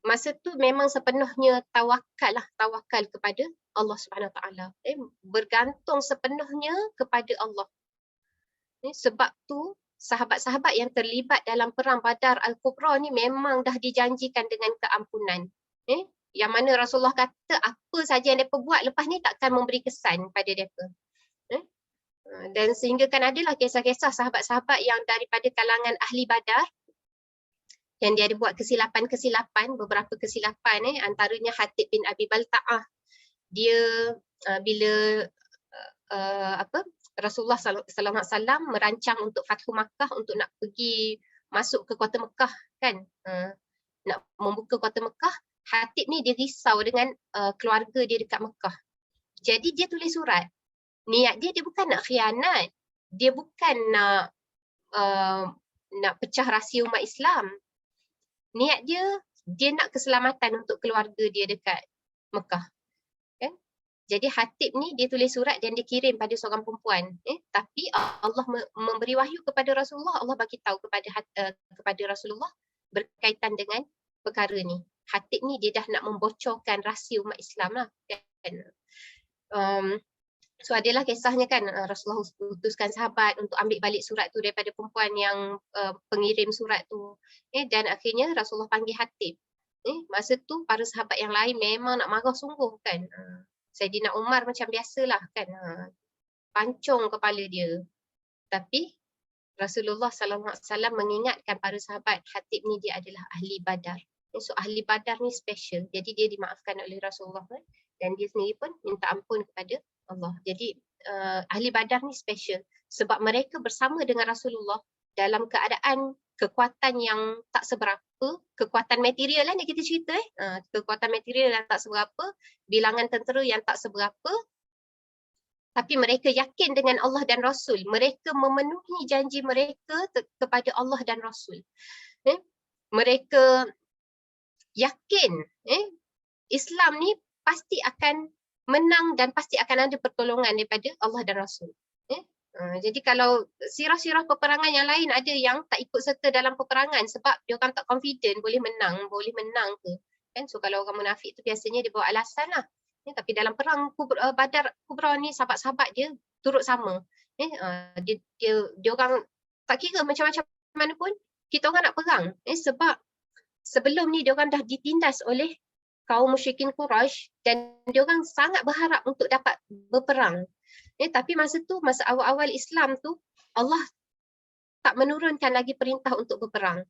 masa tu memang sepenuhnya tawakal kepada Allah Subhanahu Wa Taala. Bergantung sepenuhnya kepada Allah. Sebab tu sahabat-sahabat yang terlibat dalam perang Badar Al-Kubra ni memang dah dijanjikan dengan keampunan. Yang mana Rasulullah kata apa saja yang mereka buat lepas ni takkan memberi kesan pada mereka. Dan sehingga kan adalah kisah-kisah sahabat-sahabat yang daripada kalangan ahli Badar yang dia ada buat kesilapan-kesilapan, beberapa kesilapan, antaranya Hatib bin Abi Balta'ah. Dia bila Rasulullah sallallahu alaihi wasallam merancang untuk Fathu Makkah, untuk nak pergi masuk ke kota Mekah kan, nak membuka kota Mekah. Hatib ni dia risau dengan keluarga dia dekat Mekah. Jadi dia tulis surat. Niat dia bukan nak khianat. Dia bukan nak pecah rahsia umat Islam. Niat dia nak keselamatan untuk keluarga dia dekat Mekah. Kan? Jadi Hatib ni dia tulis surat dan dia kirim pada seorang perempuan. Tapi Allah memberi wahyu kepada Rasulullah. Allah bagi tahu kepada Rasulullah berkaitan dengan perkara ni. Hatib ni dia dah nak membocorkan rahsia umat Islam lah kan. So adalah kisahnya kan, Rasulullah utuskan sahabat untuk ambil balik surat tu daripada perempuan yang pengirim surat tu. Dan akhirnya Rasulullah panggil Hatib. Masa tu para sahabat yang lain memang nak marah sungguh kan. Saidina Umar macam biasalah kan, pancung kepala dia. Tapi Rasulullah sallallahu alaihi wasallam mengingatkan para sahabat Hatib ni dia adalah ahli Badar. So ahli Badar ni special. Jadi dia dimaafkan oleh Rasulullah dan dia sendiri pun minta ampun kepada Allah. Jadi ahli Badar ni special sebab mereka bersama dengan Rasulullah dalam keadaan kekuatan yang tak seberapa, kekuatan material lah ni kita cerita kekuatan material yang tak seberapa, bilangan tentera yang tak seberapa, tapi mereka yakin dengan Allah dan Rasul. Mereka memenuhi janji mereka kepada Allah dan Rasul. Mereka yakin Islam ni pasti akan menang dan pasti akan ada pertolongan daripada Allah dan Rasul. Jadi kalau sirah-sirah peperangan yang lain ada yang tak ikut serta dalam peperangan sebab dia orang tak confident boleh menang ke kan. So kalau orang munafik tu biasanya dia bawa alasan lah. Tapi dalam perang Badar Kubra ni sahabat-sahabat dia turut sama. Dia orang tak kira macam-macam mana pun kita orang nak perang. Sebab sebelum ni dia orang dah ditindas oleh kaum musyrikin Quraisy dan dia orang sangat berharap untuk dapat berperang. Tapi masa tu, masa awal-awal Islam tu, Allah tak menurunkan lagi perintah untuk berperang.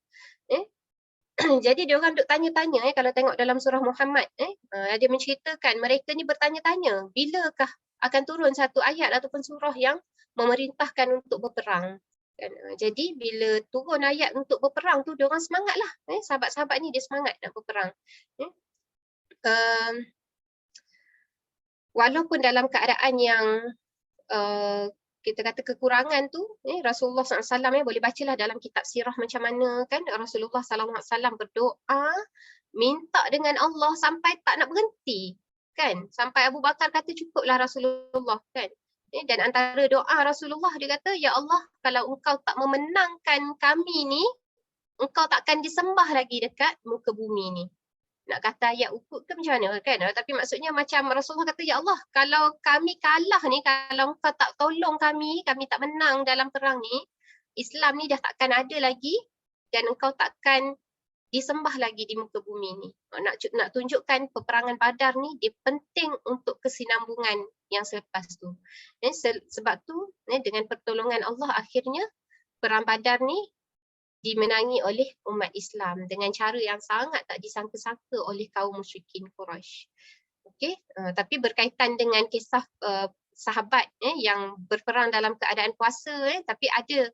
Jadi dia orang duk tanya-tanya kalau tengok dalam surah Muhammad, dia menceritakan mereka ni bertanya-tanya bilakah akan turun satu ayat ataupun surah yang memerintahkan untuk berperang. Jadi bila turun ayat untuk berperang tu dia orang semangatlah. Sahabat-sahabat ni dia semangat nak berperang. Walaupun dalam keadaan yang kita kata kekurangan tu, Rasulullah SAW boleh bacalah dalam kitab sirah macam mana kan Rasulullah SAW berdoa minta dengan Allah sampai tak nak berhenti kan, sampai Abu Bakar kata cukuplah Rasulullah kan. Dan antara doa Rasulullah dia kata, ya Allah kalau engkau tak memenangkan kami ni, engkau takkan disembah lagi dekat muka bumi ni. Nak kata ayat ukut ke macam mana kan? Tapi maksudnya macam Rasulullah kata, ya Allah kalau kami kalah ni, kalau engkau tak tolong kami tak menang dalam perang ni, Islam ni dah takkan ada lagi dan engkau takkan disembah lagi di muka bumi ni. Nak tunjukkan peperangan Badar ni dia penting untuk kesinambungan yang selepas tu. Sebab tu dengan pertolongan Allah akhirnya perang Badar ni dimenangi oleh umat Islam dengan cara yang sangat tak disangka-sangka oleh kaum musyrikin Quraisy. Okey, tapi berkaitan dengan kisah sahabat yang berperang dalam keadaan puasa, tapi ada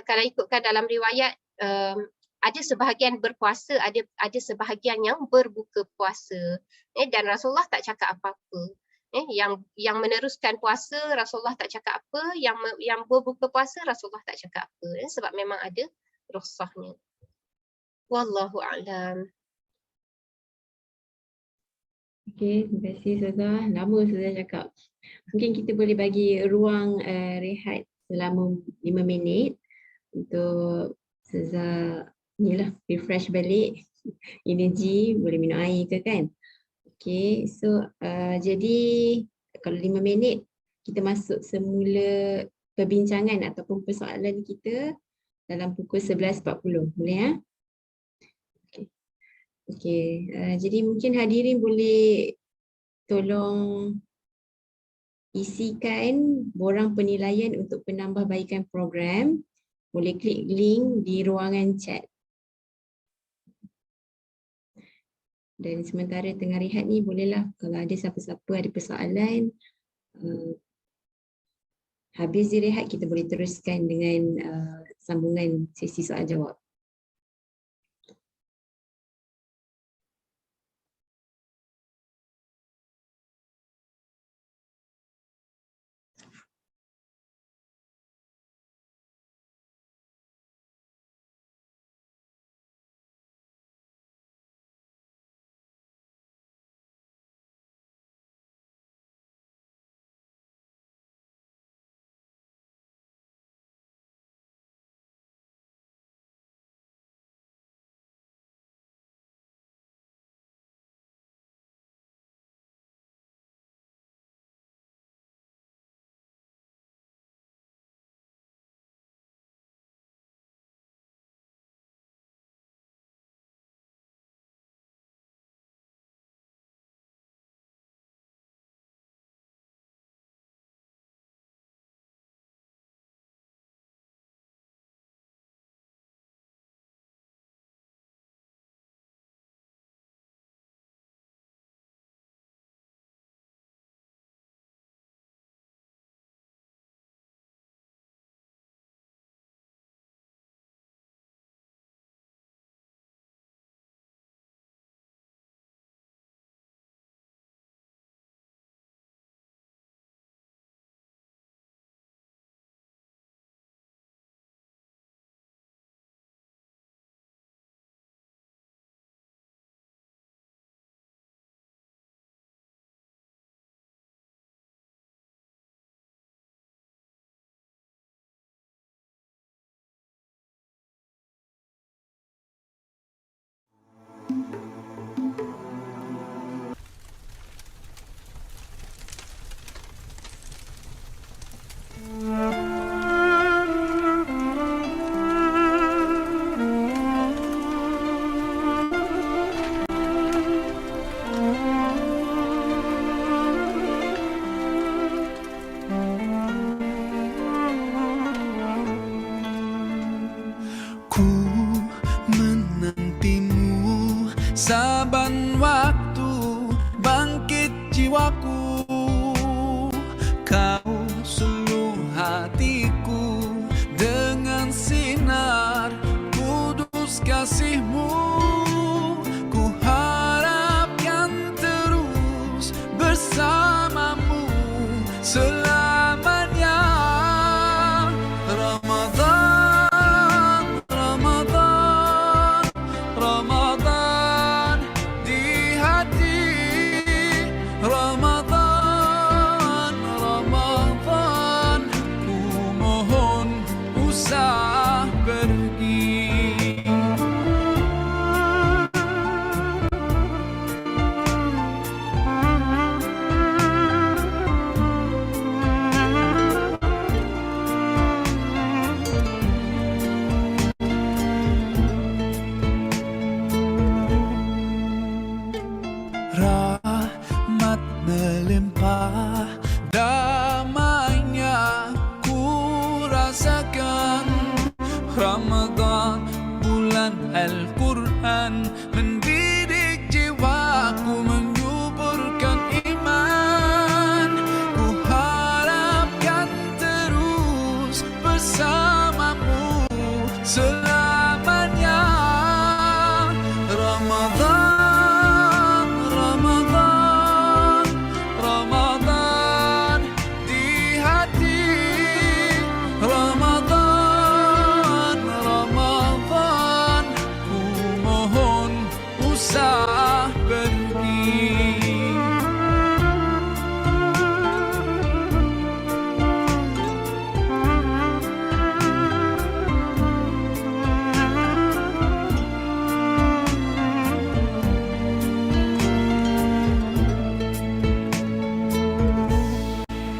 kalau ikutkan dalam riwayat ada sebahagian berpuasa, ada sebahagian yang berbuka puasa. Dan Rasulullah tak cakap apa-apa. Yang meneruskan puasa Rasulullah tak cakap apa, yang berbuka puasa Rasulullah tak cakap apa. Sebab memang ada rukhsahnya. Wallahu a'lam. Okey, terima kasih Ustazah. Lama Ustazah cakap. Mungkin kita boleh bagi ruang rehat selama 5 minit untuk Ustazah inilah refresh balik energi, boleh minum air ke kan. Okey, so jadi kalau 5 minit kita masuk semula perbincangan ataupun persoalan kita dalam pukul 11.40. Boleh ya? Okey, jadi mungkin hadirin boleh tolong isikan borang penilaian untuk penambahbaikan program. Boleh klik link di ruangan chat. Dan sementara tengah rehat ni bolehlah kalau ada siapa-siapa ada persoalan, habis direhat kita boleh teruskan dengan sambungan sesi soal jawab. saban waktu bangkit jiwaku, kau suluh hatiku dengan sinar kudus kasih-Mu. Ku harapkan terus bersamamu selamanya. Ramadan, Ramadan, Ramadan di hati. Ramadan, Ramadan, ku mohon usah pergi. Rahmat melimpah, damainya ku rasakan. Ramadan, bulan Al-Quran, mendidik jiwaku, menyuburkan iman. Ku harapkan terus bersamamu selamanya. Ramadan, Ramadan, Ramadan di hati. Ramadan, Ramadan, ku mohon usah pergi.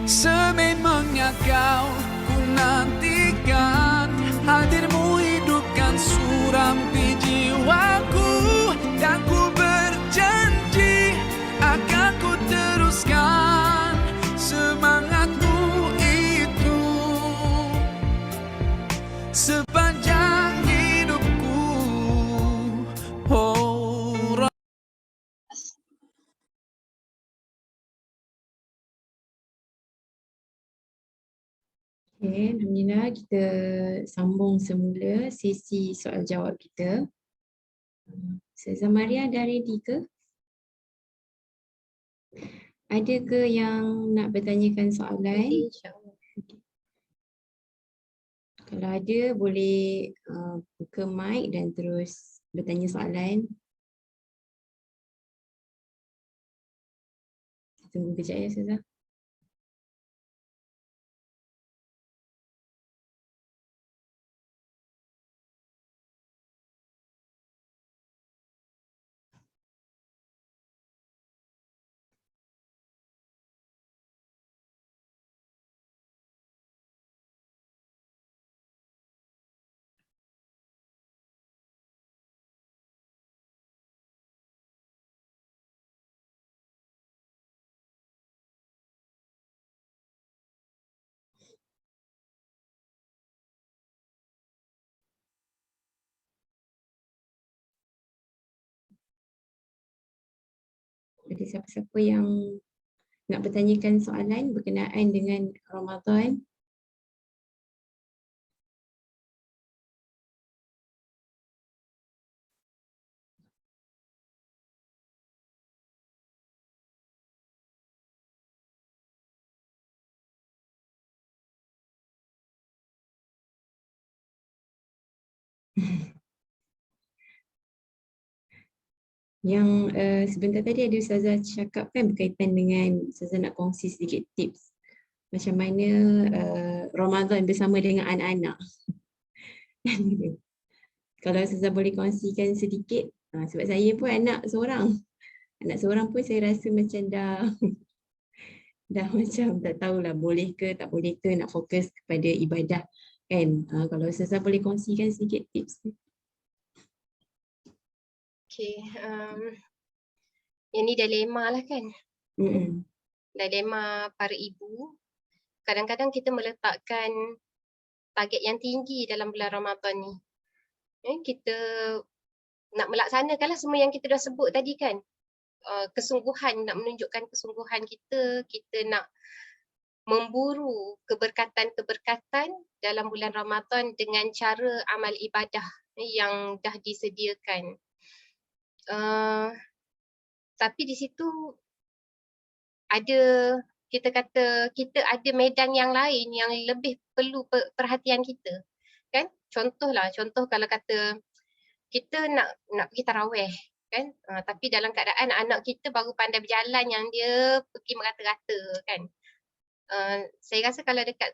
Sememangnya kau ku nantikan, hadirmu hidupkan surampi jiwaku, dan ku berjanji akan ku teruskan semangatmu itu sepanjang hidupku. Oh, Okay, Alhamdulillah, kita sambung semula sesi soal jawab kita. Ustazah Maria dah ready ke? Ada ke yang nak bertanyakan soalan? InsyaAllah. Kalau ada, boleh buka mic dan terus bertanya soalan. Tunggu kejap ya, Ustazah. Ada siapa-siapa yang nak bertanyakan soalan berkenaan dengan Ramadan? Yang sebentar tadi ada Ustazah cakap kan berkaitan dengan Ustazah nak kongsi sedikit tips macam mana Ramadan bersama dengan anak-anak. Kalau Ustazah boleh kongsikan sedikit, sebab saya pun anak seorang pun saya rasa macam dah macam tak tahulah boleh ke tak boleh ke nak fokus kepada ibadah kan. Kalau Ustazah boleh kongsikan sedikit tips. Okay, yang ni dilema lah kan. Dilema para ibu. Kadang-kadang kita meletakkan target yang tinggi dalam bulan Ramadan ni. Kita nak melaksanakanlah semua yang kita dah sebut tadi kan. Kesungguhan, nak menunjukkan kesungguhan kita, kita nak memburu keberkatan-keberkatan dalam bulan Ramadan dengan cara amal ibadah yang dah disediakan. Tapi di situ ada, kita kata kita ada medan yang lain yang lebih perlu perhatian kita. Kan? Contoh kalau kata kita nak pergi tarawih kan, tapi dalam keadaan anak kita baru pandai berjalan yang dia pergi merata-rata kan. Saya rasa kalau dekat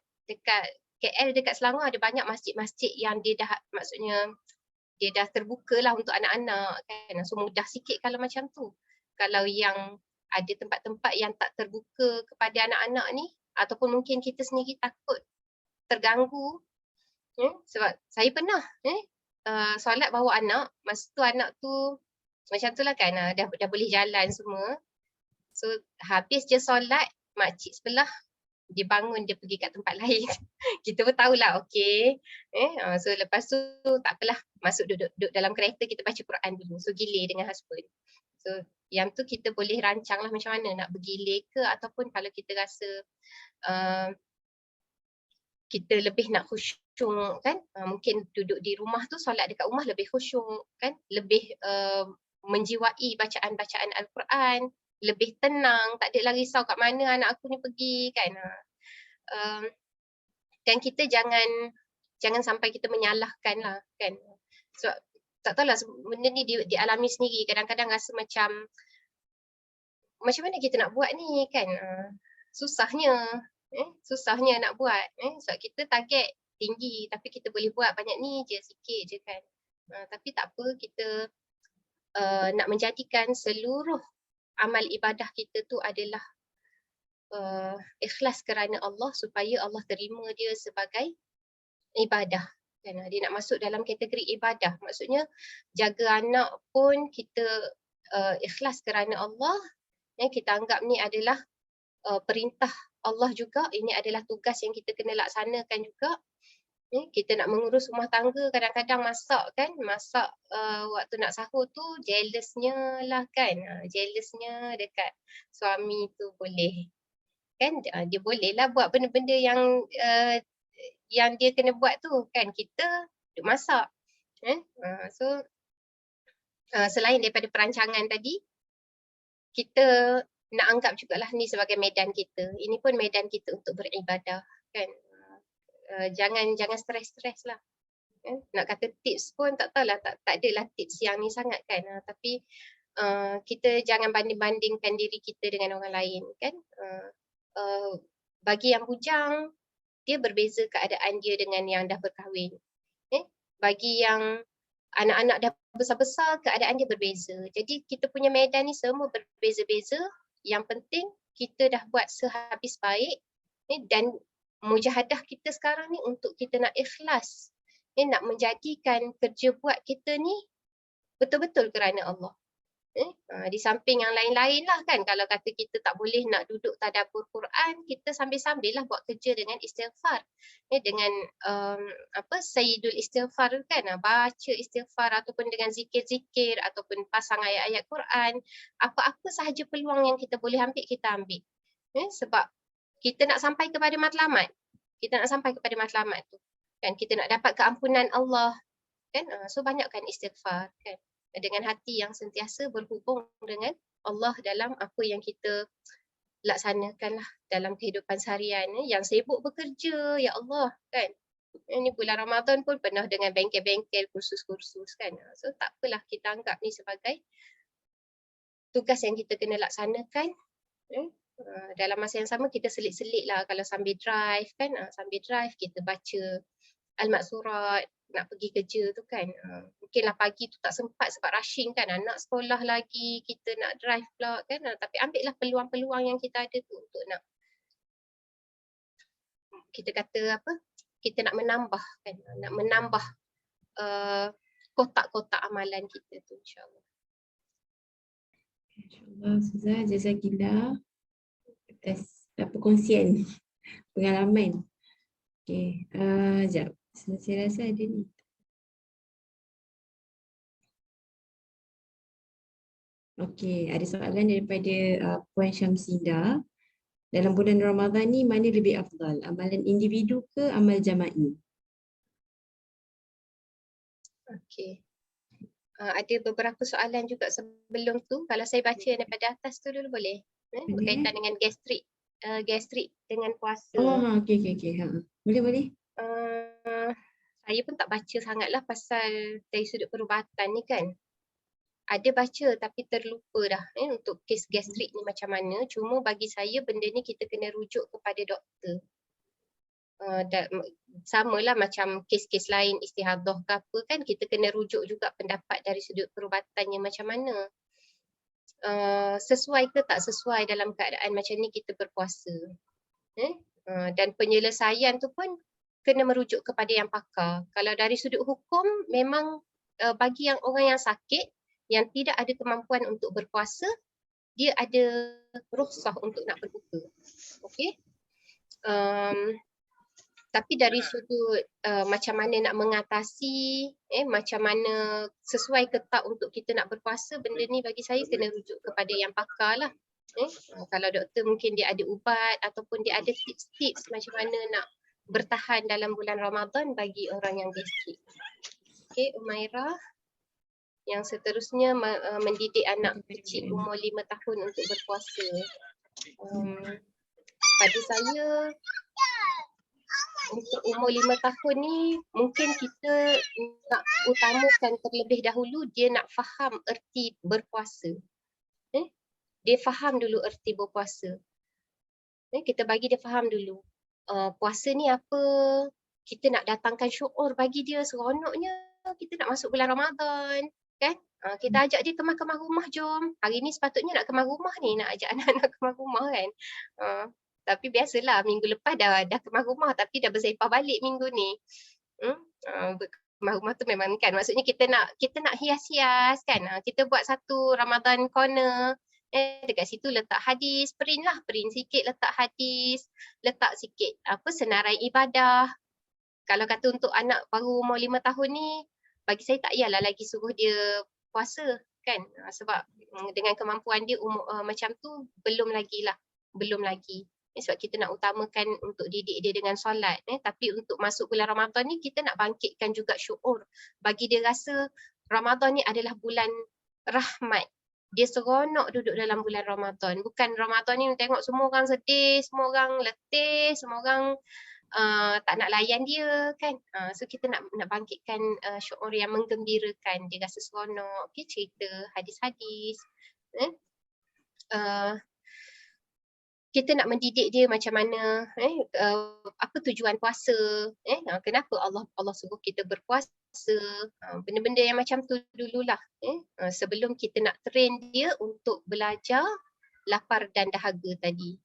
KL, dekat Selangor ada banyak masjid-masjid yang dia dah, maksudnya dia dah terbuka lah untuk anak-anak kan. So mudah sikit kalau macam tu. Kalau yang ada tempat-tempat yang tak terbuka kepada anak-anak ni, ataupun mungkin kita sendiri takut terganggu. Sebab saya pernah solat bawa anak, masa tu anak tu macam tu lah kan, dah boleh jalan semua. So habis je solat, makcik sebelah dia bangun, dia pergi kat tempat lain. Kita pun tahulah, okey. So lepas tu tak apalah, masuk duduk dalam kereta, kita baca Quran dulu. So gilir dengan husband. So yang tu kita boleh rancang lah macam mana nak bergilir ke, ataupun kalau kita rasa kita lebih nak khusyuk kan, mungkin duduk di rumah tu, solat dekat rumah lebih khusyuk kan, lebih menjiwai bacaan-bacaan Al-Quran, lebih tenang, tak adalah risau kat mana anak aku ni pergi kan. Dan kita jangan sampai kita menyalahkan lah kan. Sebab tak tahulah benda ni dialami sendiri, kadang-kadang rasa macam mana kita nak buat ni kan. Susahnya nak buat. Sebab kita target tinggi tapi kita boleh buat banyak ni je, sikit je kan. Tapi tak apa, kita nak menjadikan seluruh amal ibadah kita tu adalah ikhlas kerana Allah, supaya Allah terima dia sebagai ibadah. Kan? Dia nak masuk dalam kategori ibadah. Maksudnya jaga anak pun kita ikhlas kerana Allah. Kita anggap ni adalah perintah Allah juga. Ini adalah tugas yang kita kena laksanakan juga. Kita nak mengurus rumah tangga, kadang-kadang masak kan, waktu nak sahur tu jealousnya lah kan, jealousnya dekat suami tu boleh kan, dia boleh lah buat benda-benda yang dia kena buat tu kan, kita duk masak. So selain daripada perancangan tadi, kita nak anggap jugalah ni sebagai medan kita. Ini pun medan kita untuk beribadah kan. Jangan stres-stres lah. Nak kata tips pun tak tahulah, tak adalah tips yang ni sangat kan. Tapi kita jangan banding-bandingkan diri kita dengan orang lain kan. Bagi yang bujang, dia berbeza keadaan dia dengan yang dah berkahwin. Bagi yang anak-anak dah besar-besar, keadaan dia berbeza. Jadi kita punya medan ni semua berbeza-beza. Yang penting kita dah buat sehabis baik dan mujahadah kita sekarang ni untuk kita nak ikhlas, nak menjadikan kerja buat kita ni betul-betul kerana Allah. Di samping yang lain-lain lah kan, kalau kata kita tak boleh nak duduk tadabbur Quran, kita sambil-sambil lah buat kerja dengan istighfar, dengan sayyidul istighfar kan, baca istighfar ataupun dengan zikir-zikir ataupun pasang ayat-ayat Quran, apa-apa sahaja peluang yang kita boleh ambil, kita ambil. Sebab kita nak sampai kepada matlamat. Kita nak sampai kepada matlamat tu. Kan, kita nak dapat keampunan Allah. Kan? So banyakkan istighfar kan. Dengan hati yang sentiasa berhubung dengan Allah dalam apa yang kita laksanakan lah dalam kehidupan seharian. Yang sibuk bekerja, ya Allah kan. Ini bulan Ramadan pun penuh dengan bengkel-bengkel, kursus-kursus kan. So tak apalah, kita anggap ni sebagai tugas yang kita kena laksanakan. Dalam masa yang sama kita selit-selit lah, kalau sambil drive kan, sambil drive kita baca Al-Maksurat, nak pergi kerja tu kan. Mungkinlah pagi tu tak sempat sebab rushing kan, anak sekolah lagi, kita nak drive pula kan. Tapi ambillah peluang-peluang yang kita ada tu untuk nak, kita kata apa, kita nak menambah kan, nak menambah kotak-kotak amalan kita tu, insyaAllah. InsyaAllah, Ustazah, jazakillah atas perkongsian pengalaman. Okey, sekejap. Saya rasa ada ni. Okey, ada soalan daripada Puan Syamsida. Dalam bulan Ramadan ni mana lebih afdal? Amalan individu ke amal jama'i? Okey. Ada beberapa soalan juga sebelum tu. Kalau saya baca yang daripada atas tu dulu boleh? Berkaitan dengan gastrik dengan puasa. Oh, okey. Boleh. Saya pun tak baca sangatlah pasal dari sudut perubatan ni kan. Ada baca tapi terlupa dah untuk kes gastrik ni macam mana. Cuma bagi saya benda ni kita kena rujuk kepada doktor. Samalah macam kes-kes lain istihadah ke apa kan, kita kena rujuk juga pendapat dari sudut perubatannya macam mana. Sesuai ke tak sesuai dalam keadaan macam ni kita berpuasa. Dan penyelesaian tu pun kena merujuk kepada yang pakar. Kalau dari sudut hukum memang bagi yang orang yang sakit yang tidak ada kemampuan untuk berpuasa, dia ada rukhsah untuk nak berbuka. Okey. Tapi dari sudut macam mana nak mengatasi, macam mana sesuai ke tak untuk kita nak berpuasa, benda ni bagi saya kena rujuk kepada yang pakar lah. Kalau doktor mungkin dia ada ubat ataupun dia ada tips-tips macam mana nak bertahan dalam bulan Ramadan bagi orang yang gastrik. Okey, Umairah. Yang seterusnya mendidik anak kecil umur 5 tahun untuk berpuasa. Pada saya untuk umur 5 tahun ni mungkin kita nak utamakan terlebih dahulu dia nak faham erti berpuasa. Dia faham dulu erti berpuasa. Kita bagi dia faham dulu. Puasa ni apa? Kita nak datangkan syukur bagi dia seronoknya. Kita nak masuk bulan Ramadan. Kan? Kita ajak dia kemah-kemah rumah jom. Hari ni sepatutnya nak kemah rumah ni. Nak ajak anak-anak kemah rumah kan. Tapi biasalah minggu lepas dah kemah rumah tapi dah bersepah balik minggu ni. Kemah rumah tu memang kan. Maksudnya kita nak hias-hias kan. Kita buat satu Ramadan corner. Dekat situ letak hadis, print sikit letak hadis, letak sikit senarai ibadah. Kalau kata untuk anak baru umur 5 tahun ni, bagi saya tak payahlah lagi suruh dia puasa kan. Sebab dengan kemampuan dia macam tu belum lagi. Sebab kita nak utamakan untuk didik dia dengan solat. Tapi untuk masuk bulan Ramadan ni kita nak bangkitkan juga syukur. Bagi dia rasa Ramadan ni adalah bulan rahmat. Dia seronok duduk dalam bulan Ramadan. Bukan Ramadan ni tengok semua orang sedih, semua orang letih, semua orang tak nak layan dia kan. So kita nak bangkitkan syukur yang menggembirakan. Dia rasa seronok, cerita hadis-hadis. Kita nak mendidik dia macam mana, apa tujuan puasa, kenapa Allah suruh kita berpuasa, benda-benda yang macam tu dululah, sebelum kita nak train dia untuk belajar lapar dan dahaga tadi.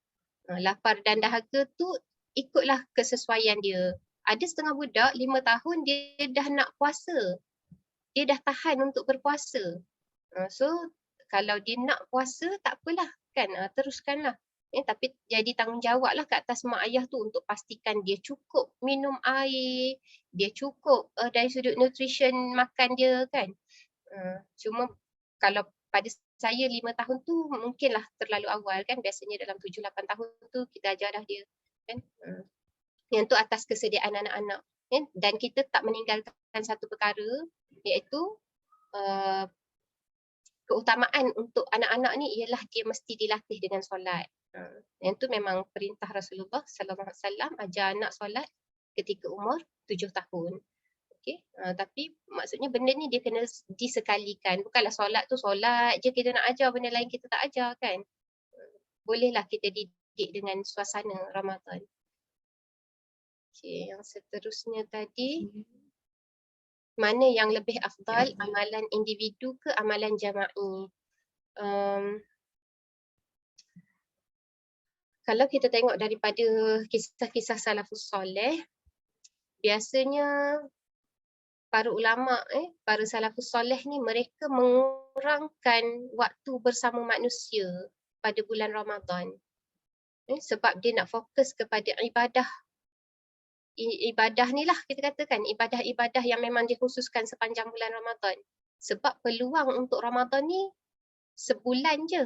Lapar dan dahaga tu ikutlah kesesuaian dia. Ada setengah budak 5 tahun dia dah nak puasa, dia dah tahan untuk berpuasa. So kalau dia nak puasa tak apalah kan, teruskanlah. Tapi jadi tanggungjawablah ke atas mak ayah tu untuk pastikan dia cukup minum air, dia cukup dari sudut nutrition makan dia kan. Cuma kalau pada saya 5 tahun tu mungkinlah terlalu awal kan. Biasanya dalam 7-8 tahun tu kita ajar dah dia kan. Yang tu atas kesediaan anak-anak kan? Dan kita tak meninggalkan satu perkara iaitu keutamaan untuk anak-anak ni ialah dia mesti dilatih dengan solat. Yang tu memang perintah Rasulullah sallallahu alaihi wasallam, ajar anak solat ketika umur 7 tahun. Okey, tapi maksudnya benda ni dia kena disekalikan. Bukanlah solat tu solat je kita nak ajar, benda lain kita tak ajar kan. Bolehlah kita didik dengan suasana Ramadan. Okey, yang seterusnya tadi, mana yang lebih afdal, amalan individu ke amalan jama'i? Kalau kita tengok daripada kisah-kisah salafus soleh, biasanya para ulama, para salafus soleh ni mereka mengurangkan waktu bersama manusia pada bulan Ramadan. Sebab dia nak fokus kepada ibadah. Ibadah ni lah kita katakan, ibadah-ibadah yang memang dikhususkan sepanjang bulan Ramadan. Sebab peluang untuk Ramadan ni sebulan je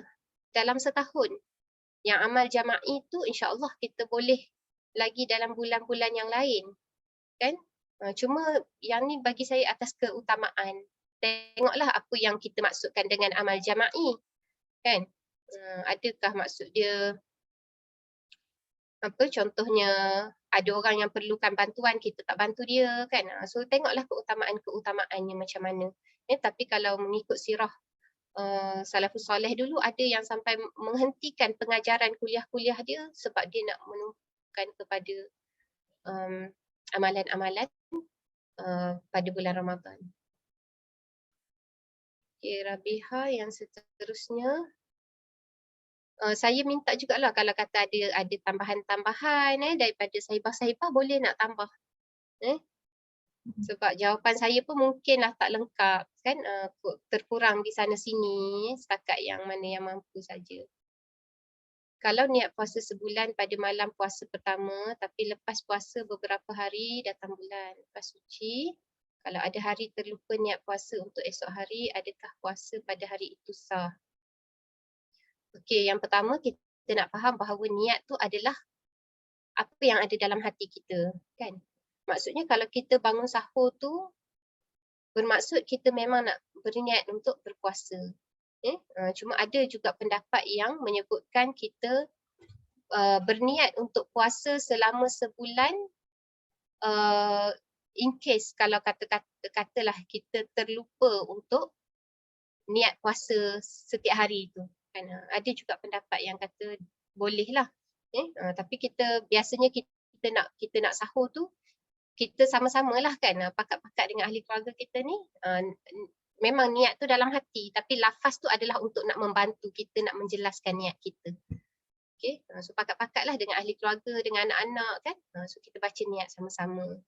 dalam setahun. Yang amal jama'i tu insya-Allah kita boleh lagi dalam bulan-bulan yang lain. Kan? Cuma yang ni bagi saya atas keutamaan. Tengoklah apa yang kita maksudkan dengan amal jama'i. Kan? Adakah maksud dia apa, contohnya ada orang yang perlukan bantuan, kita tak bantu dia kan. So tengoklah keutamaan-keutamaannya macam mana. Tapi kalau mengikut sirah salafus soleh dulu, ada yang sampai menghentikan pengajaran kuliah-kuliah dia sebab dia nak menumpukan kepada amalan-amalan pada bulan Ramadan. Okay, Rabiha yang seterusnya. Saya minta jugalah kalau kata ada tambahan-tambahan daripada sahibah-sahibah, boleh nak tambah. Sebab jawapan saya pun mungkinlah tak lengkap kan, terkurang di sana sini setakat yang mana yang mampu saja. Kalau niat puasa sebulan pada malam puasa pertama tapi lepas puasa beberapa hari datang bulan lepas suci, kalau ada hari terlupa niat puasa untuk esok hari, adakah puasa pada hari itu sah? Okey, yang pertama kita nak faham bahawa niat tu adalah apa yang ada dalam hati kita, kan? Maksudnya kalau kita bangun sahur tu bermaksud kita memang nak berniat untuk berpuasa. Cuma ada juga pendapat yang menyebutkan kita berniat untuk puasa selama sebulan in case kalau katalah kita terlupa untuk niat puasa setiap hari tu. Kan, ada juga pendapat yang kata boleh lah. Tapi kita biasanya kita nak sahur tu, kita sama-sama lah kan, pakat-pakat dengan ahli keluarga kita ni. Memang niat tu dalam hati, tapi lafaz tu adalah untuk nak membantu kita, nak menjelaskan niat kita. Okay, so pakat-pakat lah dengan ahli keluarga, dengan anak-anak kan. So kita baca niat sama-sama.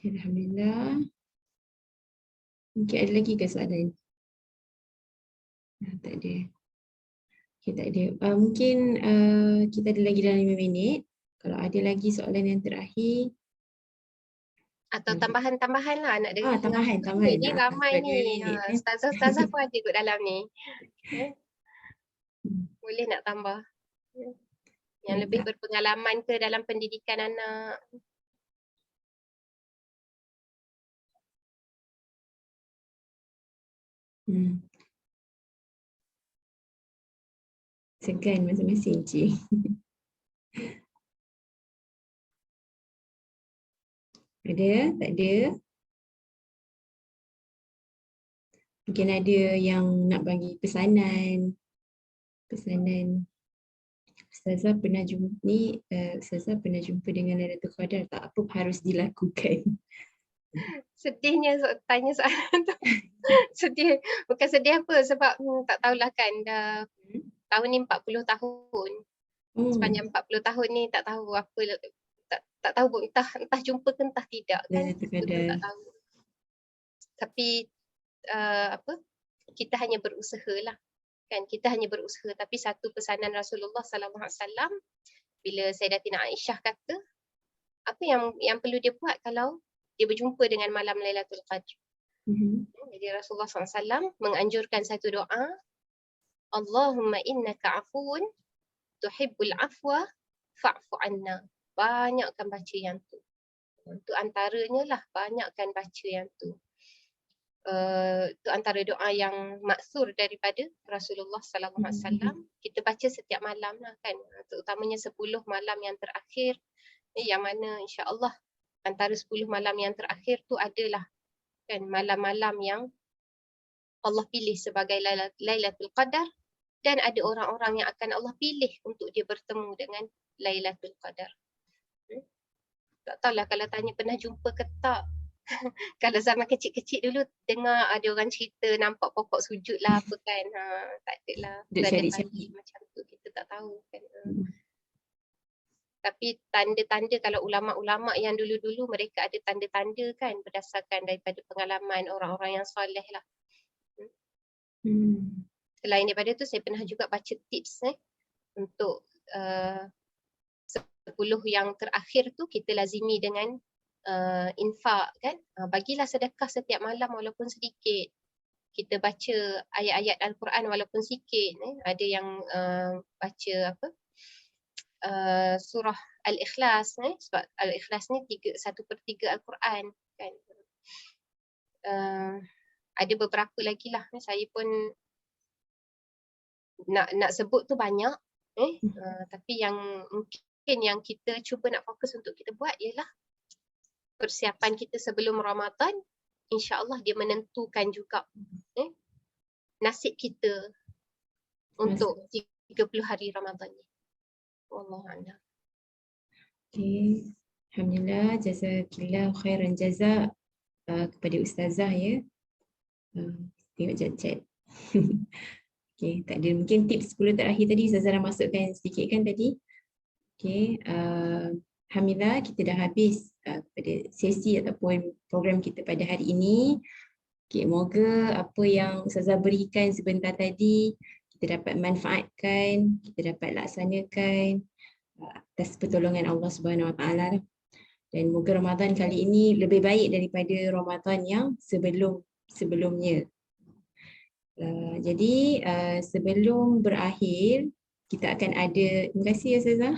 Alhamdulillah. Mungkin ada lagi ke soalan? Tak ada. Okay, tak ada. Mungkin kita ada lagi dalam 5 minit. Kalau ada lagi soalan yang terakhir. Atau tambahan-tambahan lah nak dengar. Tambahan. Ni ramai ni. Ustazah pun ada kot dalam ni. Boleh nak tambah. Yang lebih berpengalaman ke dalam pendidikan anak. Segan masing-masing cik. Ada? Tak ada? Mungkin ada yang nak bagi pesanan. Ustazah pernah jumpa dengan Lailatul Qadar, tak apa harus dilakukan? Sedihnya tanya soalan tu. Sedih. Bukan sedih apa sebab tak tahulah kan, dah tahun ni 40 tahun. Sepanjang 40 tahun ni tak tahu apa, tak tahu pun entah jumpa ke entah tidak kan. Itu pun tak tahu. Tapi kita hanya berusaha lah. Kan kita hanya berusaha, tapi satu pesanan Rasulullah sallallahu alaihi wasallam bila Sayyidatina Aisyah kata apa yang perlu dia buat kalau dia berjumpa dengan malam Lailatul Qadar. Jadi Rasulullah SAW menganjurkan satu doa, Allahumma innaka afuun tuhibbul afwa fa'fu anna. Banyakkan baca yang tu. Untuk antaranya lah, banyakkan baca yang tu. Itu antara doa yang maksur daripada Rasulullah SAW. Kita baca setiap malam lah kan. Terutamanya 10 malam yang terakhir. Yang mana insya-Allah antara 10 malam yang terakhir tu adalah kan malam-malam yang Allah pilih sebagai Lailatul Qadar, dan ada orang-orang yang akan Allah pilih untuk dia bertemu dengan Lailatul Qadar. Tak tahulah kalau tanya pernah jumpa ke tak. Kalau zaman kecil-kecil dulu dengar ada orang cerita nampak pokok sujud lah apa kan. Tak ada lah. Tanda-tanda macam tu kita tak tahu kan. Tapi tanda-tanda kalau ulama'-ulama' yang dulu-dulu mereka ada tanda-tanda kan berdasarkan daripada pengalaman orang-orang yang soleh lah. Selain daripada tu saya pernah juga baca tips untuk 10 yang terakhir tu kita lazimi dengan infak kan, bagilah sedekah setiap malam walaupun sedikit. Kita baca ayat-ayat Al-Quran walaupun sikit. Ada yang baca apa? Surah Al-Ikhlas, sebab Al-Ikhlas ni 1/3 Al-Quran kan. Ada beberapa lagi lah, saya pun nak sebut tu banyak, tapi yang mungkin yang kita cuba nak fokus untuk kita buat ialah persiapan kita sebelum Ramadan. InsyaAllah dia menentukan juga nasib kita untuk 30 hari Ramadan ni. Wallahualam. Okay. Alhamdulillah, jazakillah khairan jazak kepada Ustazah ya. Tengok chat-chat. Okay, tak ada. Mungkin tips 10 terakhir tadi Ustazah dah masukkan sedikit kan tadi. Okay, alhamdulillah kita dah habis pada sesi ataupun program kita pada hari ini. Okay, moga apa yang Ustazah berikan sebentar tadi kita dapat manfaatkan, kita dapat laksanakan atas pertolongan Allah Subhanahu Wa Taala. Dan moga Ramadan kali ini lebih baik daripada Ramadan yang sebelumnya. Jadi sebelum berakhir kita akan ada, terima kasih ya Ustazah.